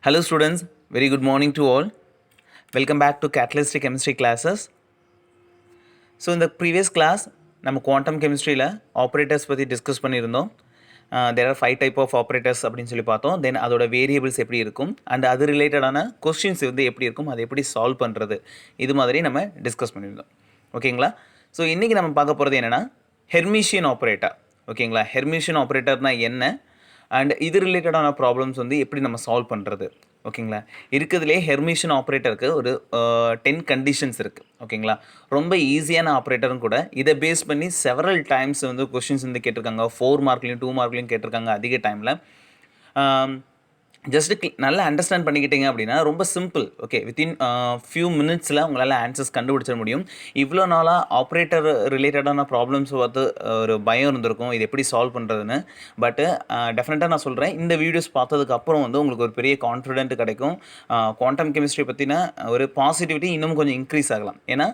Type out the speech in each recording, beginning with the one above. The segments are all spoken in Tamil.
Hello students, very good morning to all. Welcome back to Catalytic Chemistry classes. So in the previous class, நம்ம quantum chemistryல operators பற்றி டிஸ்கஸ் பண்ணியிருந்தோம். There are 5 type of operators அப்படின்னு சொல்லி பார்த்தோம். தென் அதோட வேரியபிள்ஸ் எப்படி இருக்கும் அண்ட் அது ரிலேட்டடான கொஸ்டின்ஸ் வந்து எப்படி இருக்கும், அதை எப்படி சால்வ் பண்ணுறது, இது மாதிரி நம்ம டிஸ்கஸ் பண்ணியிருந்தோம். ஓகேங்களா? ஸோ இன்றைக்கி நம்ம பார்க்க போகிறது என்னென்னா ஹெர்மிஷியன் ஆப்ரேட்டர். ஓகேங்களா? ஹெர்மிஷியன் ஆப்ரேட்டர்னால் என்ன அண்ட் இது ரிலேட்டடான ப்ராப்ளம்ஸ் வந்து எப்படி நம்ம சால்வ் பண்ணுறது. ஓகேங்களா? இருக்கிறதுலே ஹெர்மிஷியன் ஆப்ரேட்டருக்கு ஒரு 10 கண்டிஷன்ஸ் இருக்குது. ஓகேங்களா? ரொம்ப ஈஸியான ஆப்ரேட்டரும் கூட. இதை பேஸ் பண்ணி செவரல் டைம்ஸ் வந்து கொஷின்ஸ் வந்து கேட்டிருக்காங்க. 4 மார்க்லையும் 2 மார்க்லையும் கேட்டிருக்காங்க அதிக டைமில். ஜஸ்ட்டு நல்லா அண்டர்ஸ்டாண்ட் பண்ணிக்கிட்டீங்க அப்படின்னா ரொம்ப சிம்பிள். ஓகே, வித்தின் ஃபியூ மினிட்ஸில் உங்களால் ஆன்சர்ஸ் கண்டுபிடிச்சிட முடியும். இவ்வளோ நாளாக ஆப்ரேட்டர் ரிலேட்டடான ப்ராப்ளம்ஸ் பார்த்து ஒரு பயம் இருந்திருக்கும், இது எப்படி சால்வ் பண்ணுறதுன்னு. பட்டு டெஃபினட்டாக நான் சொல்கிறேன், இந்த வீடியோஸ் பார்த்ததுக்கப்புறம் வந்து உங்களுக்கு ஒரு பெரிய கான்ஃபிடென்ட் கிடைக்கும். குவாண்டம் கெமிஸ்ட்ரி பற்றின ஒரு பாசிட்டிவிட்டி இன்னும் கொஞ்சம் இன்க்ரீஸ் ஆகலாம். ஏன்னா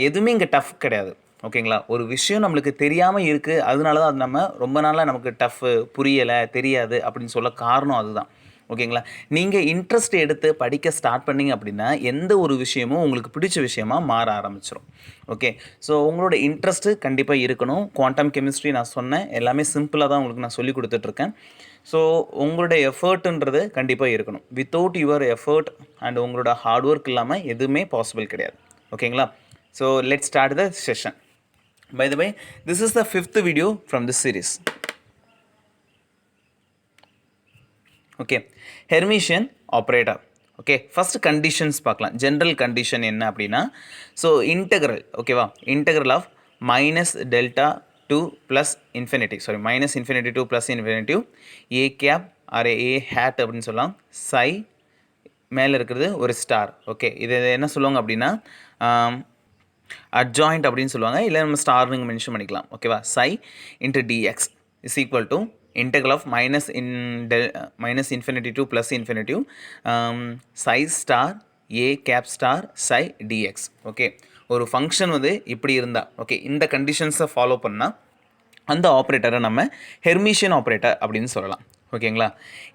எதுவுமே இங்கே டஃப் கிடையாது. ஓகேங்களா? ஒரு விஷயம் நம்மளுக்கு தெரியாமல் இருக்குது, அதனால தான் அது நம்ம ரொம்ப நாளாக நமக்கு டஃப்பு, புரியலை, தெரியாது அப்படின்னு சொல்ல காரணம் அதுதான். ஓகேங்களா? நீங்கள் இன்ட்ரெஸ்ட் எடுத்து படிக்க ஸ்டார்ட் பண்ணிங்க அப்படின்னா எந்த ஒரு விஷயமும் உங்களுக்கு பிடிச்ச விஷயமாக மாற ஆரம்பிச்சிடும். ஓகே, ஸோ உங்களோட இன்ட்ரெஸ்ட்டு கண்டிப்பாக இருக்கணும். குவாண்டம் கெமிஸ்ட்ரி நான் சொன்னேன் எல்லாமே சிம்பிளாக தான் உங்களுக்கு நான் சொல்லி கொடுத்துட்ருக்கேன். ஸோ உங்களோட எஃபர்ட்டுன்றது கண்டிப்பாக இருக்கணும். வித்தவுட் யுவர் எஃபர்ட் அண்ட் உங்களோட ஹார்ட் ஒர்க் இல்லாமல் எதுவுமே பாசிபிள் கிடையாது. ஓகேங்களா? So let's start the session. By the way, this is the 5th video from this series. Okay, Hermitian operator. Okay, first conditions பார்க்கலாம். General condition என்ன அப்படின்னா, so integral, ஓகேவா, integral of minus delta to plus infinity, sorry, minus infinity to plus infinity a cap or a hat அப்படின்னு சொல்லலாம். psi மேலே இருக்கிறது ஒரு ஸ்டார். ஓகே, இது என்ன சொல்லுவாங்க அப்படின்னா adjoint அப்படின்னு சொல்லுவாங்க, இல்லை நம்ம ஸ்டார் நீங்கள் மென்ஷன் பண்ணிக்கலாம். ஓகேவா? psi into dx is equal to integral of minus infinity to plus infinity psi star a cap star psi dx. Okay, ஒரு ஃபங்க்ஷன் வந்து இப்படி இருந்தால், ஓகே, இந்த கண்டிஷன்ஸை ஃபாலோ பண்ணால் அந்த ஆப்ரேட்டரை நம்ம ஹெர்மிஷியன் ஆப்ரேட்டர் அப்படின்னு சொல்லலாம். ஓகேங்களா?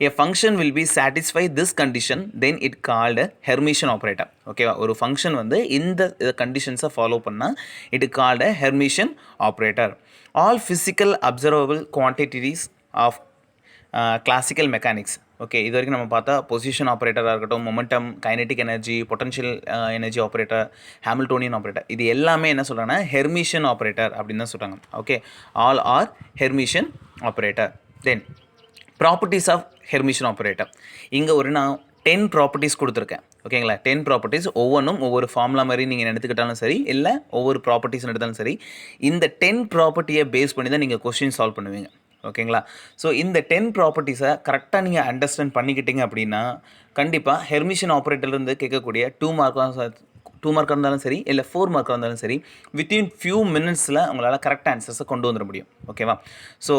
a function will be satisfy this condition then it called a Hermitian operator. ஓகேவா? ஒரு ஃபங்க்ஷன் வந்து இந்த கண்டிஷன்ஸை ஃபாலோ பண்ணால் it called a Hermitian operator. all physical observable quantities of classical mechanics. Okay, இது வரைக்கும் நம்ம பார்த்தா பொசிஷன் ஆப்ரேட்டராக இருக்கட்டும், momentum, kinetic energy, potential energy operator, Hamiltonian operator, இது எல்லாமே என்ன சொல்கிறாங்கன்னா ஹெர்மிஷியன் ஆப்ரேட்டர் அப்படின்னு தான் சொல்கிறாங்க. Okay, all are Hermitian operator. Then properties of Hermitian operator. இங்கே ஒரு நான் 10 ப்ராப்பர்ட்டிஸ் கொடுத்துருக்கேன். ஓகேங்களா? 10 ப்ராப்பர்ட்டிஸ், ஒவ்வொன்றும் ஒவ்வொரு ஃபார்முலா மாதிரி நீங்கள் எடுத்துக்கிட்டாலும் சரி, இல்லை ஒவ்வொரு ப்ராப்பர்ட்டிஸ் எடுத்தாலும் சரி, இந்த 10 ப்ராப்பர்ட்டியை பேஸ் பண்ணி தான் நீங்கள் கொஸ்டின் சால்வ் பண்ணுவீங்க. ஓகேங்களா? ஸோ இந்த 10 ப்ராப்பர்ட்டிஸை கரெக்டாக நீங்கள் அண்டர்ஸ்டாண்ட் பண்ணிக்கிட்டீங்க அப்படின்னா கண்டிப்பாக ஹெர்மிஷியன் ஆப்ரேட்டர்லேருந்து கேட்கக்கூடிய 2 மார்க்காக இருந்தாலும் சரி, இல்லை 4 மார்க்காக இருந்தாலும் சரி, வித்தின் ஃபியூ மினிட்ஸில் உங்களால் கரெக்ட் ஆன்சர்ஸை கொண்டு வந்துட முடியும். ஓகேவா? ஸோ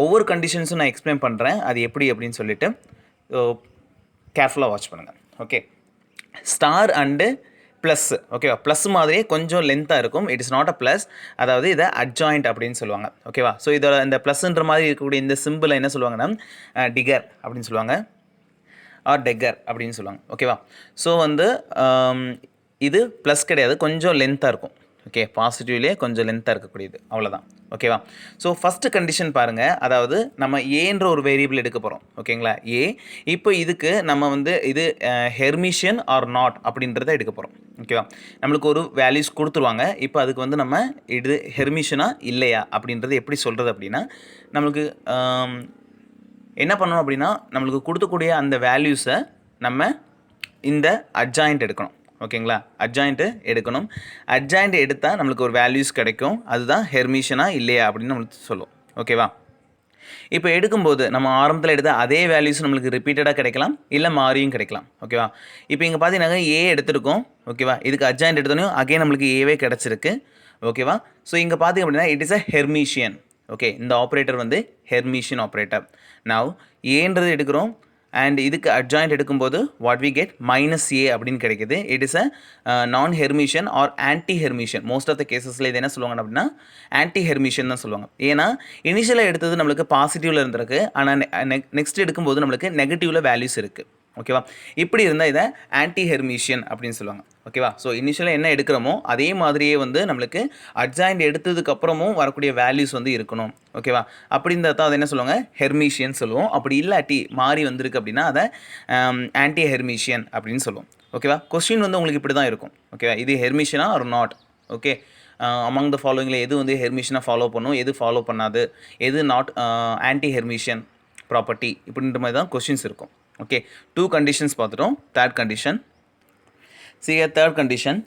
ஒவ்வொரு கண்டிஷன்ஸும் நான் எக்ஸ்பிளைன் பண்ணுறேன், அது எப்படி அப்படின்னு சொல்லிட்டு கேர்ஃபுல்லாக வாட்ச் பண்ணுங்கள். Okay, star and plus. ஓகேவா? ப்ளஸ் மாதிரியே கொஞ்சம் லென்த்தாக இருக்கும். It is not a plus, அதாவது இதை அட்ஜாயிண்ட் அப்படின்னு சொல்லுவாங்க. ஓகேவா? ஸோ இதோட இந்த ப்ளஸ்ன்ற மாதிரி இருக்கக்கூடிய இந்த சிம்பிளை என்ன சொல்லுவாங்கன்னா டிகர் அப்படின்னு சொல்லுவாங்க, ஆர் டெக்கர் அப்படின்னு சொல்லுவாங்க. ஓகேவா? ஸோ வந்து இது ப்ளஸ் கிடையாது, கொஞ்சம் லென்த்தாக இருக்கும். ஓகே, பாசிட்டிவ்லேயே கொஞ்சம் லென்த்தாக இருக்கக்கூடியது, அவ்வளோதான். ஓகேவா? ஸோ ஃபஸ்ட்டு கண்டிஷன் பாருங்கள், அதாவது நம்ம ஏன்ற ஒரு வேரியபிள் எடுக்க போகிறோம். ஓகேங்களா? ஏ. இப்போ இதுக்கு நம்ம வந்து இது ஹெர்மிஷியன் ஆர் நாட் அப்படின்றத எடுக்க போகிறோம். ஓகேவா? நம்மளுக்கு ஒரு வேல்யூஸ் கொடுத்துருவாங்க. இப்போ அதுக்கு வந்து நம்ம இது ஹெர்மிஷனா இல்லையா அப்படின்றது எப்படி சொல்கிறது அப்படின்னா, நம்மளுக்கு என்ன பண்ணணும் அப்படின்னா, நம்மளுக்கு கொடுக்கக்கூடிய அந்த வேல்யூஸை நம்ம இந்த அட்ஜாயிண்ட் எடுக்கணும். ஓகேங்களா? அட்ஜாயிண்ட்டு எடுக்கணும். அட்ஜாயிண்ட் எடுத்தால் நம்மளுக்கு ஒரு வேல்யூஸ் கிடைக்கும், அதுதான் ஹெர்மிஷனா இல்லையா அப்படின்னு நம்மளுக்கு சொல்லும். ஓகேவா? இப்போ எடுக்கும்போது நம்ம ஆரம்பத்தில் எடுத்த அதே வேல்யூஸ் நம்மளுக்கு ரிப்பீட்டடாக கிடைக்கலாம், இல்லை மாறியும் கிடைக்கலாம். ஓகேவா? இப்போ இங்கே பார்த்தீங்கன்னா ஏ எடுத்துருக்கோம். ஓகேவா? இதுக்கு அட்ஜாயிண்ட் எடுத்தோன்னே அகைன் நம்மளுக்கு ஏவே கிடச்சிருக்கு. ஓகேவா? ஸோ இங்கே பார்த்திங்க அப்படின்னா it is a Hermitian. Okay, இந்த ஆப்ரேட்டர் வந்து ஹெர்மிஷியன் ஆப்ரேட்டர். நவ் ஏன்றது எடுக்கிறோம் அண்ட் இதுக்கு அட்ஜாயிண்ட் எடுக்கும்போது what we get minus A அப்படின்னு கிடைக்குது. It is a non Hermitian or anti Hermitian. Most of the கேசஸில் இது என்ன சொல்லுவாங்க அப்படின்னா ஆன்டி ஹெர்மிஷியன் தான் சொல்லுவாங்க. ஏன்னா இனிஷியலாக எடுத்தது நம்மளுக்கு பாசிட்டிவில் இருந்திருக்கு, ஆனால் நெக்ஸ்ட் எடுக்கும்போது நம்மளுக்கு நெகட்டிவில் வேல்யூஸ் இருக்குது. ஓகேவா? இப்படி இருந்தால் இதை ஆன்டி ஹெர்மிஷியன் அப்படின்னு சொல்லுவாங்க. ஓகேவா? ஸோ இனிஷியலாக என்ன எடுக்கிறோமோ அதே மாதிரியே வந்து நம்மளுக்கு அட்ஜாயிண்ட் எடுத்ததுக்கப்புறமும் வரக்கூடிய வேல்யூஸ் வந்து இருக்கணும். ஓகேவா? அப்படி இருந்தால் தான் அதை என்ன சொல்லுவாங்க, ஹெர்மிஷியன் சொல்லுவோம். அப்படி இல்லாட்டி மாறி வந்திருக்கு அப்படின்னா அதை ஆன்டி ஹெர்மிஷியன் அப்படின்னு சொல்லுவோம். ஓகேவா? கொஸ்டின் வந்து உங்களுக்கு இப்படி தான் இருக்கும். ஓகேவா? இது ஹெர்மிஷியனா or not? Okay, among the ஃபாலோவிங்கில் எது வந்து ஹெர்மிஷனாக ஃபாலோ பண்ணும், எது ஃபாலோ பண்ணாது, எது நாட் ஆன்டி ஹெர்மிஷியன் ப்ராப்பர்ட்டி, இப்படின்ற மாதிரி தான் கொஸ்டின்ஸ் இருக்கும். ஓகே, 2 கண்டிஷன்ஸ் பார்த்துட்டோம். Third condition, third condition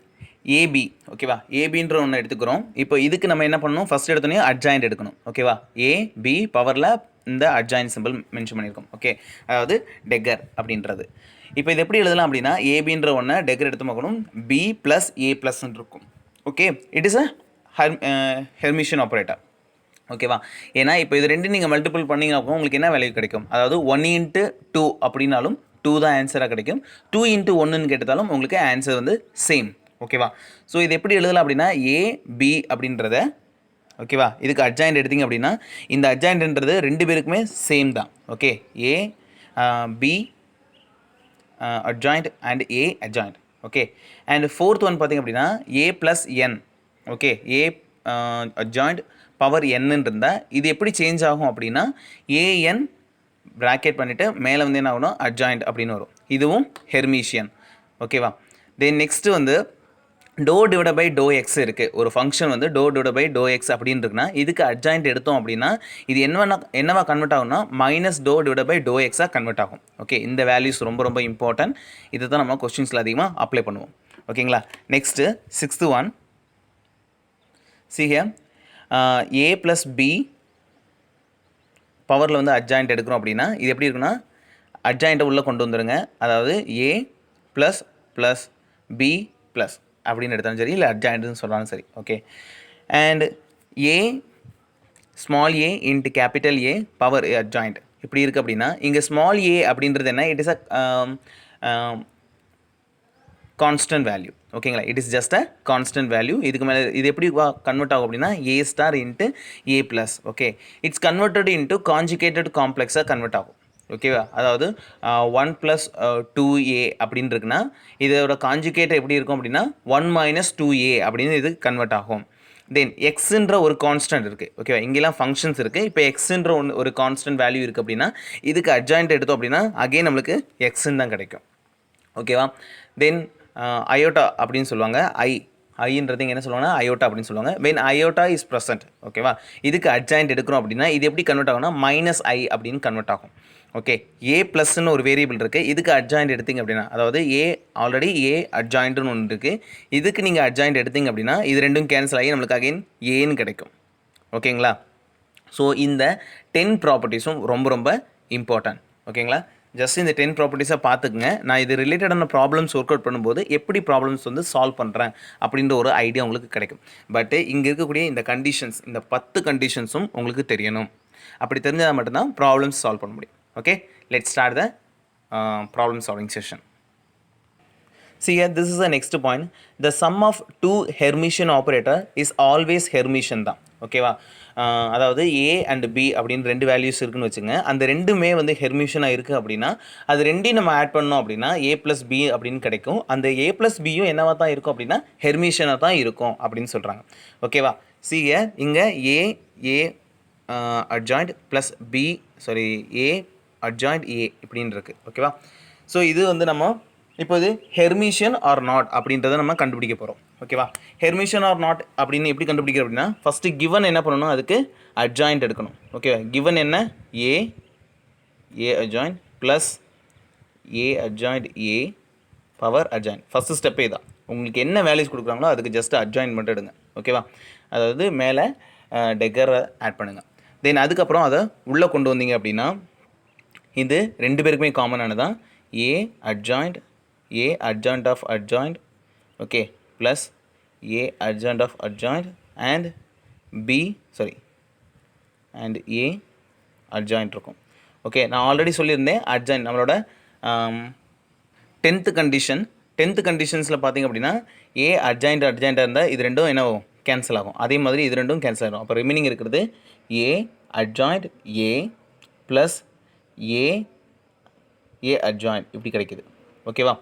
AB. ஓகேவா? ஏபின்ற ஒன்று எடுத்துக்கிறோம். இப்போ இதுக்கு நம்ம என்ன பண்ணணும், ஃபஸ்ட் எடுத்தோன்னே அட்ஜாயிண்ட் எடுக்கணும். ஓகேவா? ஏபி பவரில் இந்த அட்ஜாயிண்ட் சிம்பிள் மென்ஷன் பண்ணியிருக்கோம். ஓகே, அதாவது டெக்கர் அப்படின்றது. இப்போ இது எப்படி எழுதலாம் அப்படின்னா, ஏபின்ற ஒன்று டெக்கர் எடுத்து பார்க்கணும், பி ப்ளஸ் ஏ ப்ளஸ்ன்னு இருக்கும். Okay, it is a Hermitian operator. ஓகேவா? ஏன்னா இப்போ இது ரெண்டு நீங்கள் மல்டிபிள் பண்ணிங்கன்னா உங்களுக்கு என்ன வேல்யூ கிடைக்கும், அதாவது 1 × 2 அப்படின்னாலும் 2 தான் ஆன்சராக கிடைக்கும். 2 × 1ன்னு கேட்டதாலும் உங்களுக்கு ஆன்சர் வந்து சேம். ஓகேவா? ஸோ இது எப்படி எழுதலாம் அப்படின்னா, ஏ பி அப்படின்றத, ஓகேவா, இதுக்கு அட்ஜாயிண்ட் எடுத்திங்க அப்படின்னா இந்த அட்ஜாயிண்ட்ன்றது ரெண்டு பேருக்குமே சேம் தான். Okay, A B adjoint and A adjoint. Okay, and fourth one பார்த்திங்க அப்படின்னா A plus N. Okay, A adjoint power என்னன்னு இருந்தால் இது எப்படி சேஞ்ச் ஆகும் அப்படின்னா ஏஎன் ப்ராக்கெட் பண்ணிவிட்டு மேலே வந்து என்ன ஆகணும், adjoint அப்படின்னு வரும். இதுவும் ஹெர்மிஷியன். ஓகேவா? தென் நெக்ஸ்ட்டு வந்து டோ டிவைட் பை டோ எக்ஸ் இருக்குது. ஒரு ஃபங்க்ஷன் வந்து டோ டிவைட் பை டோ எக்ஸ் அப்படின்னு இருக்குன்னா இதுக்கு அட்ஜாயிண்ட் எடுத்தோம் அப்படின்னா இது என்னவா கன்வெர்ட் ஆகும்னா மைனஸ் டோ டிவைட் பை டோ எக்ஸாக கன்வெர்ட் ஆகும். ஓகே, இந்த வேல்யூஸ் ரொம்ப ரொம்ப இம்பார்ட்டன்ட். இதை தான் நம்ம கொஸ்டின்ஸில் அதிகமாக அப்ளை பண்ணுவோம். ஓகேங்களா? Next 6th one, see here, A plus B பவரில் வந்து அட்ஜாயிண்ட் எடுக்கிறோம் அப்படின்னா இது எப்படி இருக்குன்னா, அட்ஜாயிண்ட்டை உள்ளே கொண்டு வந்துடுங்க. அதாவது A plus plus B plus அப்படின்னு எடுத்தாலும் சரி, இல்லை அட்ஜாயிண்ட்னு சொன்னாலும் சரி. Okay, and A small A into capital A power adjoint இப்படி இருக்குது அப்படின்னா இங்கே ஸ்மால் ஏ அப்படின்றது என்ன, it is a constant value. ஓகேங்களா? It is just a constant value. இதுக்கு மேலே இது எப்படி கன்வெர்ட் ஆகும் அப்படின்னா A star into A plus. Okay, it's converted into conjugated காம்ப்ளெக்ஸாக கன்வெர்ட் ஆகும். ஓகேவா? அதாவது 1 + 2a அப்படின்னு இருக்குன்னா இதோட கான்ஜுகேட் எப்படி இருக்கும் அப்படின்னா 1 - 2a அப்படின்னு இது கன்வெர்ட் ஆகும். தென் எக்ஸுன்ற ஒரு கான்ஸ்டன்ட் இருக்குது. ஓகேவா? இங்கெல்லாம் ஃபங்க்ஷன்ஸ் இருக்குது. இப்போ எக்ஸுன்ற ஒரு கான்ஸ்டன்ட் வேல்யூ இருக்குது அப்படின்னா இதுக்கு அட்ஜாயிண்ட் எடுத்தோம் அப்படின்னா அகெயின் நம்மளுக்கு எக்ஸுன்னு தான் கிடைக்கும். ஓகேவா? தென் அயோட்டா அப்படின்னு சொல்லுவாங்க. ஐன்றது இங்கே என்ன சொல்லுவாங்கன்னா அயோட்டா அப்படின்னு சொல்லுவாங்க. When aorta is present. ஓகேவா? இதுக்கு அட்ஜாயிண்ட் எடுக்கிறோம் அப்படின்னா இது எப்படி கன்வெர்ட் ஆகும்னா -i அப்படின்னு கன்வெர்ட் ஆகும். ஓகே, ஏ ப்ளஸ்ன்னு ஒரு வேரியபிள் இருக்குது. இதுக்கு அட்ஜாயிண்ட் எடுத்திங்க அப்படின்னா, அதாவது ஏ ஆல்ரெடி ஏ அட்ஜாயிண்ட்னு ஒன்று இருக்குது. இதுக்கு நீங்கள் அட்ஜாயிண்ட் எடுத்திங்க அப்படின்னா இது ரெண்டும் கேன்சல் ஆகி நம்மளுக்கு அகைன் ஏன்னு கிடைக்கும். ஓகேங்களா? ஸோ இந்த 10 ப்ராப்பர்ட்டிஸும் ரொம்ப ரொம்ப இம்பார்ட்டன்ட். ஓகேங்களா? ஜஸ்ட் இந்த 10 ப்ராப்பர்ட்டிஸாக பார்த்துக்குங்க. நான் இது ரிலேட்டடான ப்ராப்ளம்ஸ் ஒர்க் அவுட் பண்ணும்போது எப்படி ப்ராப்ளம்ஸ் வந்து சால்வ் பண்ணுறேன் அப்படின்ற ஒரு ஐடியா உங்களுக்கு கிடைக்கும். பட்டு இங்கே இருக்கக்கூடிய இந்த கண்டிஷன்ஸ், இந்த 10 கண்டிஷன்ஸும் உங்களுக்கு தெரியணும். அப்படி தெரிஞ்சால் மட்டும்தான் ப்ராப்ளம்ஸ் சால்வ் பண்ண முடியும். Okay, let's start the problem solving session. See here, this is the next point. The sum of two Hermitian operator is always Hermitian தான். ஓகேவா? அதாவது ஏ அண்ட் பி அப்படின்னு ரெண்டு வேல்யூஸ் இருக்குன்னு வச்சுங்க. அந்த ரெண்டுமே வந்து ஹெர்மிஷனாக இருக்குது அப்படின்னா அது ரெண்டையும் நம்ம ஆட் பண்ணோம் அப்படின்னா ஏ ப்ளஸ் பி அப்படின்னு கிடைக்கும். அந்த ஏ ப்ளஸ் பியும் என்னவா தான் இருக்கும் அப்படின்னா ஹெர்மிஷனாக தான் இருக்கும் அப்படின்னு சொல்கிறாங்க. ஓகேவா? see here, இங்கே A adjoint plus B A adjoint A இப்படின்னு இருக்குது. ஓகேவா? ஸோ இது வந்து நம்ம இப்போது ஹெர்மிஷியன் ஆர் நாட் அப்படின்றத நம்ம கண்டுபிடிக்க போகிறோம். ஓகேவா? ஹெர்மிஷியன் ஆர் நாட் அப்படின்னு எப்படி கண்டுபிடிக்கிறோம் அப்படின்னா ஃபஸ்ட்டு கிவன் என்ன பண்ணணும், அதுக்கு அட்ஜாயிண்ட் எடுக்கணும். ஓகே, கிவன் என்ன, ஏ adjoint plus A adjoint a power adjoint. First ஸ்டெப்பே தான். உங்களுக்கு என்ன வேல்யூஸ் கொடுக்குறாங்களோ அதுக்கு ஜஸ்ட் அட்ஜாயிண்ட் மட்டும் எடுங்க. ஓகேவா? அதாவது மேலே டெக்கரை ஆட் பண்ணுங்கள். தென் அதுக்கப்புறம் அதை உள்ளே கொண்டு வந்தீங்க அப்படின்னா இது ரெண்டு பேருக்குமே காமனானதான். A adjoint of adjoint, okay, plus A adjoint of adjoint and B and A adjoint இருக்கும். ஓகே, நான் ஆல்ரெடி சொல்லியிருந்தேன் adjoint நம்மளோட 10th கண்டிஷன். 10th கண்டிஷன்ஸில் பார்த்திங்க அப்படின்னா ஏ adjoint இருந்தால் இது ரெண்டும் என்ன கேன்சல் ஆகும். அதே மாதிரி இது ரெண்டும் கேன்சல் ஆகும். அப்போ ரிமைனிங் இருக்கிறது ஏ adjoint ஏ ப்ளஸ் ஏ ஏ அட்ஜாயிண்ட் இப்படி கிடைக்குது. ஓகேவா?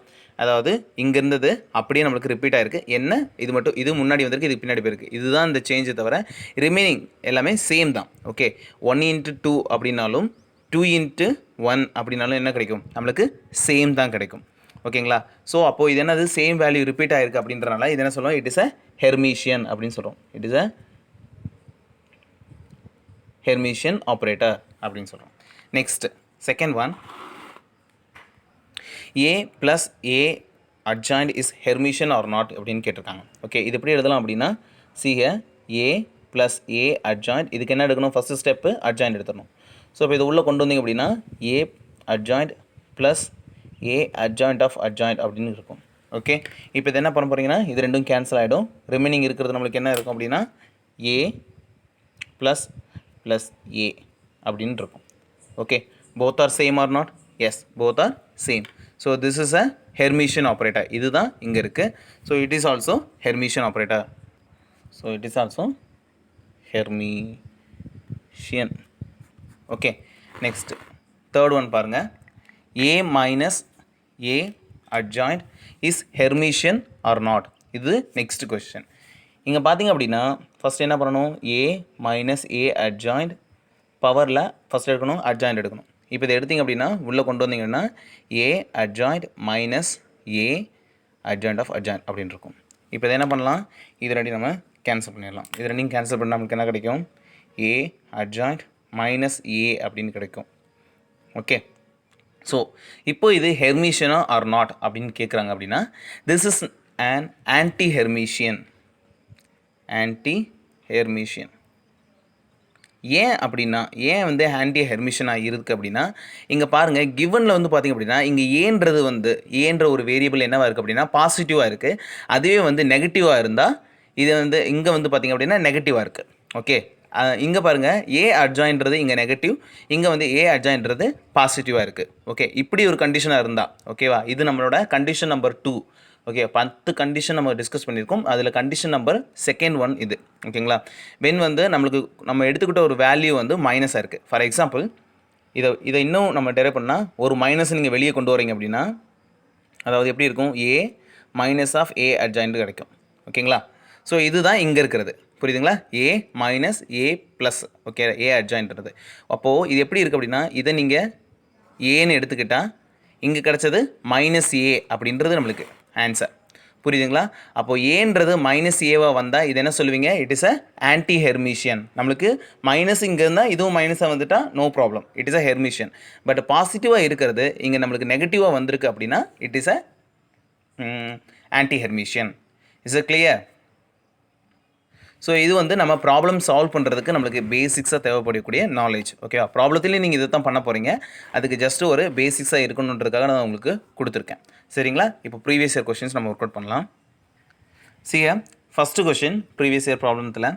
அதாவது இங்கே இருந்தது அப்படியே நம்மளுக்கு ரிப்பீட் ஆகிருக்கு. என்ன இது மட்டும் இது முன்னாடி வந்திருக்கு, இது பின்னாடி போயிருக்கு. இதுதான் இந்த சேஞ்சை தவிர ரிமைனிங் எல்லாமே சேம் தான். ஓகே, 1 × 2 அப்படின்னாலும் 2 × 1 அப்படின்னாலும் என்ன கிடைக்கும் நம்மளுக்கு? சேம் தான் கிடைக்கும். ஓகேங்களா? ஸோ அப்போது இது என்னது சேம் வேல்யூ ரிப்பீட் ஆகிருக்கு அப்படின்றனால இது என்ன சொல்லுவோம்? இட் இஸ் அ ஹெர்மிஷியன் அப்படின்னு சொல்கிறோம். It is a Hermitian operator அப்படின்னு சொல்கிறோம். Next second one, a plus a adjoint is Hermitian or not அப்படின்னு கேட்டிருக்காங்க. ஓகே, இது எப்படி எழுதலாம் அப்படின்னா see here a plus a adjoint, இதுக்கு என்ன எடுக்கணும்? ஃபஸ்ட்டு ஸ்டெப்பு adjoint எடுத்துடணும். ஸோ இப்போ இது உள்ளே கொண்டு வந்தீங்க அப்படின்னா a adjoint plus a adjoint of adjoint அப்படின்னு இருக்கும். ஓகே, இப்போ இது என்ன பண்ண போகிறீங்கன்னா இது ரெண்டும் கேன்சல் ஆகிடும். ரிமைனிங் இருக்கிறது நம்மளுக்கு என்ன இருக்கும் அப்படின்னா a plus plus a அப்படின்னு இருக்கும். Okay, both are same or not? Yes, both are same. So this is a Hermitian operator. இதுதான் இங்கே இருக்குது. So it is also Hermitian operator. So it is also Hermitian. Okay, next third one பாருங்க, a minus a adjoint is Hermitian or not. இது next question. இங்கே பார்த்தீங்க அப்படின்னா ஃபஸ்ட் என்ன பண்ணணும்? a minus a adjoint பவரில் ஃபஸ்ட் எடுக்கணும், adjoint எடுக்கணும். இப்போ இதை எடுத்திங்க அப்படின்னா உள்ளே கொண்டு வந்தீங்கன்னா a adjoint minus a adjoint of adjoint அப்படின்னு இருக்கும். இப்போ இதை என்ன பண்ணலாம்? இது ரெண்டையும் நம்ம கேன்சல் பண்ணிடலாம். இது ரெண்டையும் கேன்சல் பண்ணால் நமக்கு என்ன கிடைக்கும்? a adjoint மைனஸ் a அப்படின்னு கிடைக்கும். ஓகே, ஸோ இப்போ இது ஹெர்மிஷியனா ஆர் நாட் அப்படின்னு கேட்குறாங்க அப்படின்னா this is an anti Hermitian. Anti Hermitian ஏன் அப்படின்னா ஏன் வந்து ஆன்டி ஹெர்மிஷனாக இருக்குது அப்படின்னா இங்கே பாருங்கள் கிவனில் வந்து பார்த்திங்க அப்படின்னா இங்கே ஏன்றது வந்து ஏன்ற ஒரு வேரியபிள் என்னவாக இருக்குது அப்படின்னா பாசிட்டிவாக இருக்குது. அதுவே வந்து நெகட்டிவாக இருந்தால் இது வந்து இங்கே வந்து பார்த்திங்க அப்படின்னா நெகட்டிவாக இருக்குது. ஓகே, இங்கே பாருங்கள் ஏ அட்ஜாயின்றது இங்கே நெகட்டிவ், இங்கே வந்து ஏ அட்ஜாயின்றது பாசிட்டிவாக இருக்குது. ஓகே, இப்படி ஒரு கண்டிஷனாக இருந்தால் ஓகேவா? இது நம்மளோட கண்டிஷன் நம்பர் 2. ஓகே, 10 கண்டிஷன் நம்ம டிஸ்கஸ் பண்ணியிருக்கோம். அதில் கண்டிஷன் நம்பர் செகண்ட் ஒன் இது. ஓகேங்களா? வென் வந்து நம்ம எடுத்துக்கிட்ட ஒரு வேல்யூ வந்து மைனஸாக இருக்குது. ஃபார் எக்ஸாம்பிள் இதை இன்னும் நம்ம டெரைவ் பண்ணால் ஒரு மைனஸ் நீங்கள் வெளியே கொண்டு வரீங்க அப்படின்னா அதாவது எப்படி இருக்கும்? a minus of a adjoint கிடைக்கும். ஓகேங்களா? ஸோ இதுதான் இங்கே இருக்கிறது. புரியுதுங்களா? a minus a plus okay a அட்ஜாயின்ட்றது. அப்போது இது எப்படி இருக்குது அப்படின்னா இதை நீங்கள் ஏன்னு எடுத்துக்கிட்டால் இங்கே கிடச்சது மைனஸ் a அப்படின்றது நம்மளுக்கு ஆன்சர். புரியுதுங்களா? அப்போது ஏன்றது மைனஸ் ஏவாக வந்தால் இது என்ன சொல்லுவீங்க? It is a anti Hermitian. நம்மளுக்கு மைனஸ் இங்கே இருந்தால் இதுவும் மைனஸாக வந்துட்டால் no problem, it is a Hermitian. But பாசிட்டிவாக இருக்கிறது இங்கே நம்மளுக்கு நெகட்டிவாக வந்திருக்கு அப்படின்னா it is a anti Hermitian. Is a clear? So இது வந்து நம்ம ப்ராப்ளம் சால்வ் பண்ணுறதுக்கு நம்மளுக்கு பேசிக்ஸாக தேவைப்படக்கூடிய நாலேஜ். ஓகேவா? ப்ராப்ளத்துலேயும் நீங்கள் இதை தான் பண்ண போகிறீங்க. அதுக்கு ஜஸ்ட்டு ஒரு பேசிக்ஸாக இருக்கணுன்றதுக்காக நான் உங்களுக்கு கொடுத்துருக்கேன். சரிங்களா? இப்போ ப்ரீவியஸ் இயர் கொஷின்ஸ் நம்ம ஒர்க் அவுட் பண்ணலாம். சரியா? ஃபஸ்ட்டு கொஷின் ப்ரீவியஸ் இயர் ப்ராப்ளத்தில்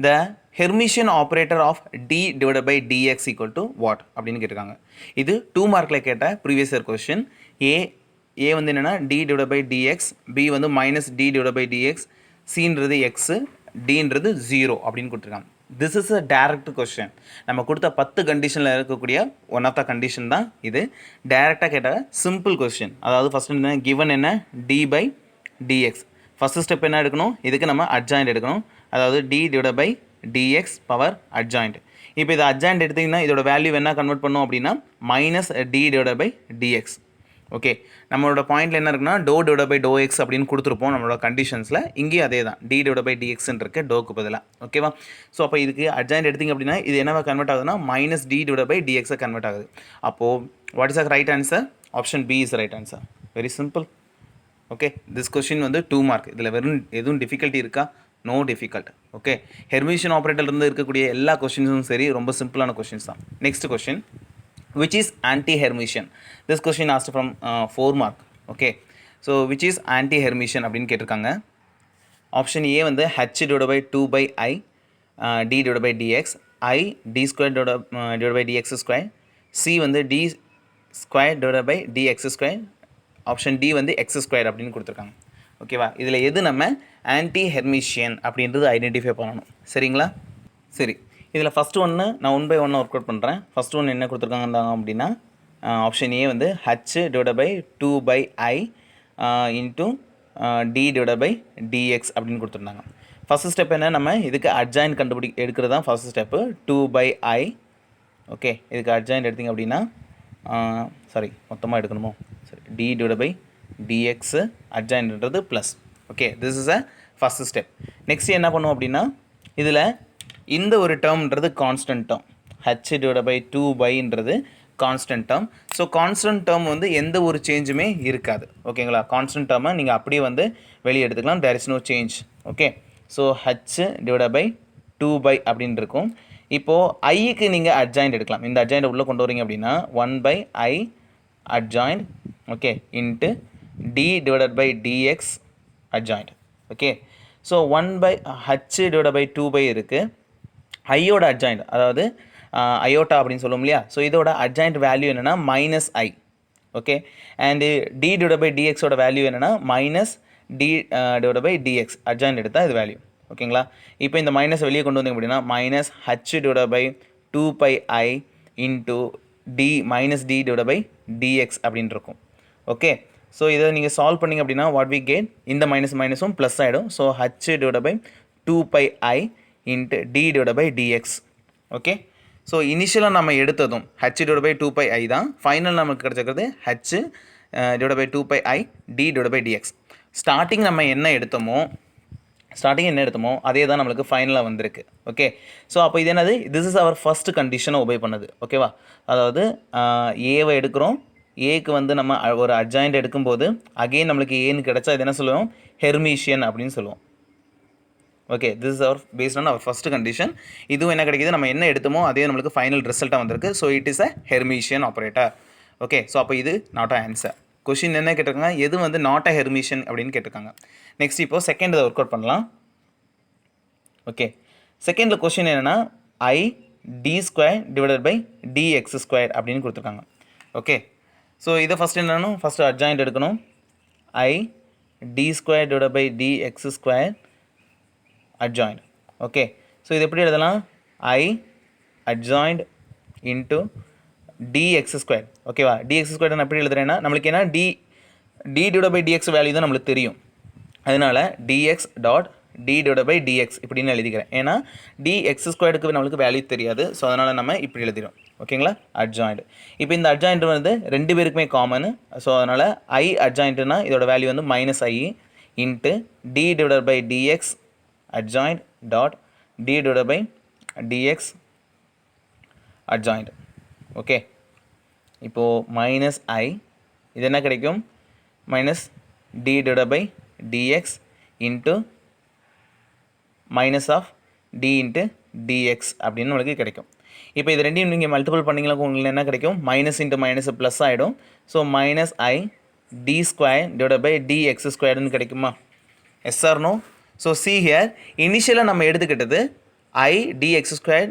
the Hermitian operator of d divided by dx equal to what அப்படின்னு கேட்டிருக்காங்க. இது 2 மார்க்கில் கேட்ட ப்ரீவியஸ் இயர் கொஷின். ஏ வந்து என்னென்னா d divided by dx, b வந்து minus d divided by dx, cன்றது எக்ஸு, டின்றது 0 அப்படின்னு கொடுத்துருக்காங்க. This is a direct question. நம்ம கொடுத்த 10 கண்டிஷனில் இருக்கக்கூடிய ஒன் ஆஃப் த கண்டிஷன் தான் இது. டேரெக்டாக கேட்டால் சிம்பிள் கொஸ்டின். அதாவது ஃபஸ்ட்டு என்ன கிவன் என்ன? D by dx. First step என்ன எடுக்கணும்? இதுக்கு நம்ம அட்ஜாயிண்ட் எடுக்கணும். அதாவது d divide by dx power adjoint. இப்போ இது அட்ஜாயிண்ட் எடுத்திங்கன்னா இதோட வேல்யூ என்ன கன்வெர்ட் பண்ணோம் அப்படின்னா minus D divide by dx. Okay, நம்மளோட பாயிண்டில் என்ன இருக்குன்னா டோ டிவைட் பை டோ எக்ஸ் அப்படின்னு கொடுத்துருப்போம் நம்மளோட கண்டிஷன்ஸில். இங்கேயும் அதே தான் டி டிவைட் பை டிஎக்ஸ்ன்னு இருக்கு டோக்கு பதிலாக. ஓகேவா? ஸோ அப்போ இதுக்கு அட்ஜாயிண்ட் எடுத்திங்க அப்படின்னா இது என்னவா கன்வெர்ட் ஆகுதுன்னா மைனஸ் டி டிவைட் பை டிஎக்ஸை கன்வெர்ட் ஆகுது. அப்போது what is a right answer? Option B is right answer. Very simple. Okay, this question வந்து 2 மார்க். இதில் வெறும் எதுவும் டிஃபிகல்ட்டி இருக்கா? No difficult. ஓகே, ஹெர்மிஷியன் ஆப்ரேட்டர்லேருந்து இருக்கக்கூடிய எல்லா கொஸ்டின்ஸும் சரி ரொம்ப சிம்பிளான கொஸ்டின்ஸ் தான். Next question, which is anti-Hermitian? This question asked from 4 mark. Okay, so which is anti-Hermitian அப்படின்னு கேட்டிருக்காங்க. ஆப்ஷன் ஏ வந்து h divided by 2 by I d divided by dx, I d square divided by dx square, c வந்து d square divided by dx square, option D வந்து x square அப்படின்னு கொடுத்துருக்காங்க. ஓகேவா? இதில் எது நம்ம ஆன்டி ஹெர்மிஷியன் அப்படின்றது ஐடென்டிஃபை பண்ணணும். சரிங்களா? சரி, இதில் ஃபஸ்ட்டு ஒன்று நான் 1 by 1 ஒர்க் அவுட் பண்ணுறேன். ஃபஸ்ட்டு ஒன்று என்ன கொடுத்துருக்காங்க அப்படின்னா ஆப்ஷன் ஏ வந்து h divided by 2 by I into d divided by dx அப்படின்னு கொடுத்துருந்தாங்க. ஃபஸ்ட் ஸ்டெப் என்ன, நம்ம இதுக்கு அட்ஜாயின் எடுக்கிறது தான் first step. 2 by I, okay, இதுக்கு அட்ஜாயின் எடுத்திங்க அப்படின்னா சாரி மொத்தமாக எடுக்கணுமோ, சரி, d divided by dx அட்ஜாயின்றது plus. Okay, this is a first step. Next என்ன பண்ணுவோம் அப்படின்னா, இதில் இந்த ஒரு டேர்ம்ன்றது constant term, h divided by 2 byன்றது constant term. So constant term வந்து எந்த ஒரு சேஞ்சுமே இருக்காது. ஓகேங்களா, கான்ஸ்டன்ட் டேர்மை நீங்கள் அப்படியே வந்து வெளியே எடுத்துக்கலாம், there is no change. Okay, so h divided by 2 by அப்படின்னு இருக்கும். இப்போது ஐக்கு நீங்கள் அட்ஜாயிண்ட் எடுக்கலாம். இந்த அட்ஜாயிண்ட் உள்ளே கொண்டு வரீங்க அப்படின்னா 1 by I adjoint, okay, into d divided by dx adjoint. Okay, so 1 by h divided by 2 by இருக்குது. ஐயோட அட்ஜாயிண்ட், அதாவது அயோட்டா அப்படின்னு சொல்லுவோம் இல்லையா, ஸோ இதோட அட்ஜாயிண்ட் வேல்யூ என்னென்னா minus I. Okay, and d divided by dxோட வேல்யூ என்னென்னா minus d divided by dx adjoint எடுத்தால் இது வேல்யூ. ஓகேங்களா, இப்போ இந்த மைனஸ் வெளியே கொண்டு வந்தீங்க அப்படின்னா minus h divided by 2 pi I into d minus d divided by dx அப்படின்னு இருக்கும். ஓகே, ஸோ இதை நீங்கள் சால்வ் பண்ணிங்க அப்படின்னா வாட் வி கெட், இந்த மைனஸ் மைனஸும் ப்ளஸ் ஆகிடும். So h divided by 2 pi I into d divided by dx. Okay, so இனிஷியலாக நம்ம எடுத்ததும் h divided by 2 pi I தான். ஃபைனல் நமக்கு கிடச்சிருக்கிறது h divided by 2 pi I d divided by dx. Starting என்ன எடுத்தோமோ அதே தான் நம்மளுக்கு ஃபைனலாக வந்திருக்கு. ஓகே, ஸோ அப்போ இது என்னது, திஸ் இஸ் அவர் ஃபஸ்ட் கண்டிஷனை ஒபே பண்ணுது. ஓகேவா, அதாவது ஏவை எடுக்கிறோம், ஏக்கு வந்து நம்ம ஒரு அட்ஜாயிண்ட் எடுக்கும்போது அகெயின் நம்மளுக்கு ஏன்னு கிடச்சா இது என்ன சொல்லுவோம், ஹெர்மிஷியன் அப்படின்னு சொல்லுவோம். Okay, this is our based on our first condition. இதுவும் என்ன கிடைக்கிது, நம்ம என்ன எடுத்தோமோ அதே நம்மளுக்கு ஃபைனல் ரிசல்ட்டாக வந்திருக்கு. So it is a Hermitian operator. Okay, so அப்போ இது நாட் அ ஆன்சர். கொஷின் என்ன கேட்டிருக்காங்க, எது வந்து நாட் அ ஹெர்மிஷியன் அப்படின்னு கேட்டிருக்காங்க. நெக்ஸ்ட் இப்போது செகண்ட் இதை ஒர்க் அவுட் பண்ணலாம். ஓகே, செகண்டில் கொஷின் என்னென்னா I D square divided by dx square அப்படின்னு கொடுத்துருக்காங்க. ஓகே, ஸோ இதை ஃபஸ்ட் என்னென்னா ஃபஸ்ட்டு அட்ஜாயிண்ட் எடுக்கணும். I D square divided by dx square adjoint. Okay, so இது எப்படி எழுதலாம், I adjoint into dx square. ஓகேவா, dx ஸ்கொயர் நான் எப்படி எழுதுறேன்னா, நம்மளுக்கு என்ன d divided by dx value தான் நம்மளுக்கு தெரியும். அதனால் dx dot d divided by dx இப்படின்னு எழுதிக்கிறேன். ஏன்னா dx ஸ்கொயருக்கு நம்மளுக்கு வேல்யூ தெரியாது. ஸோ அதனால் நம்ம இப்படி எழுதிடும். ஓகேங்களா, அட்ஜாயிண்ட். இப்போ இந்த அட்ஜாயிண்ட் வந்து ரெண்டு பேருக்குமே காமனு. ஸோ அதனால் ஐ அட்ஜாயிண்ட்னா இதோட வேல்யூ வந்து minus I into d divided by dx adjoint dot d divided by dx adjoint. Okay, இப்போது மைனஸ் ஐ, இது என்ன கிடைக்கும், minus d divided by dx into minus of d into dx அப்படின்னு நம்மளுக்கு கிடைக்கும். இப்போ இது ரெண்டையும் நீங்கள் மல்டிபிள் பண்ணிங்களா உங்களுக்கு என்ன கிடைக்கும், மைனஸ் இன்ட்டு மைனஸ் ப்ளஸ் ஆகிடும். So minus I D square divide by dx ஸ்கொயர்னு கிடைக்குமா, yes or no? So see here, இனிஷியலாக நம்ம எடுத்துக்கிட்டது I dx square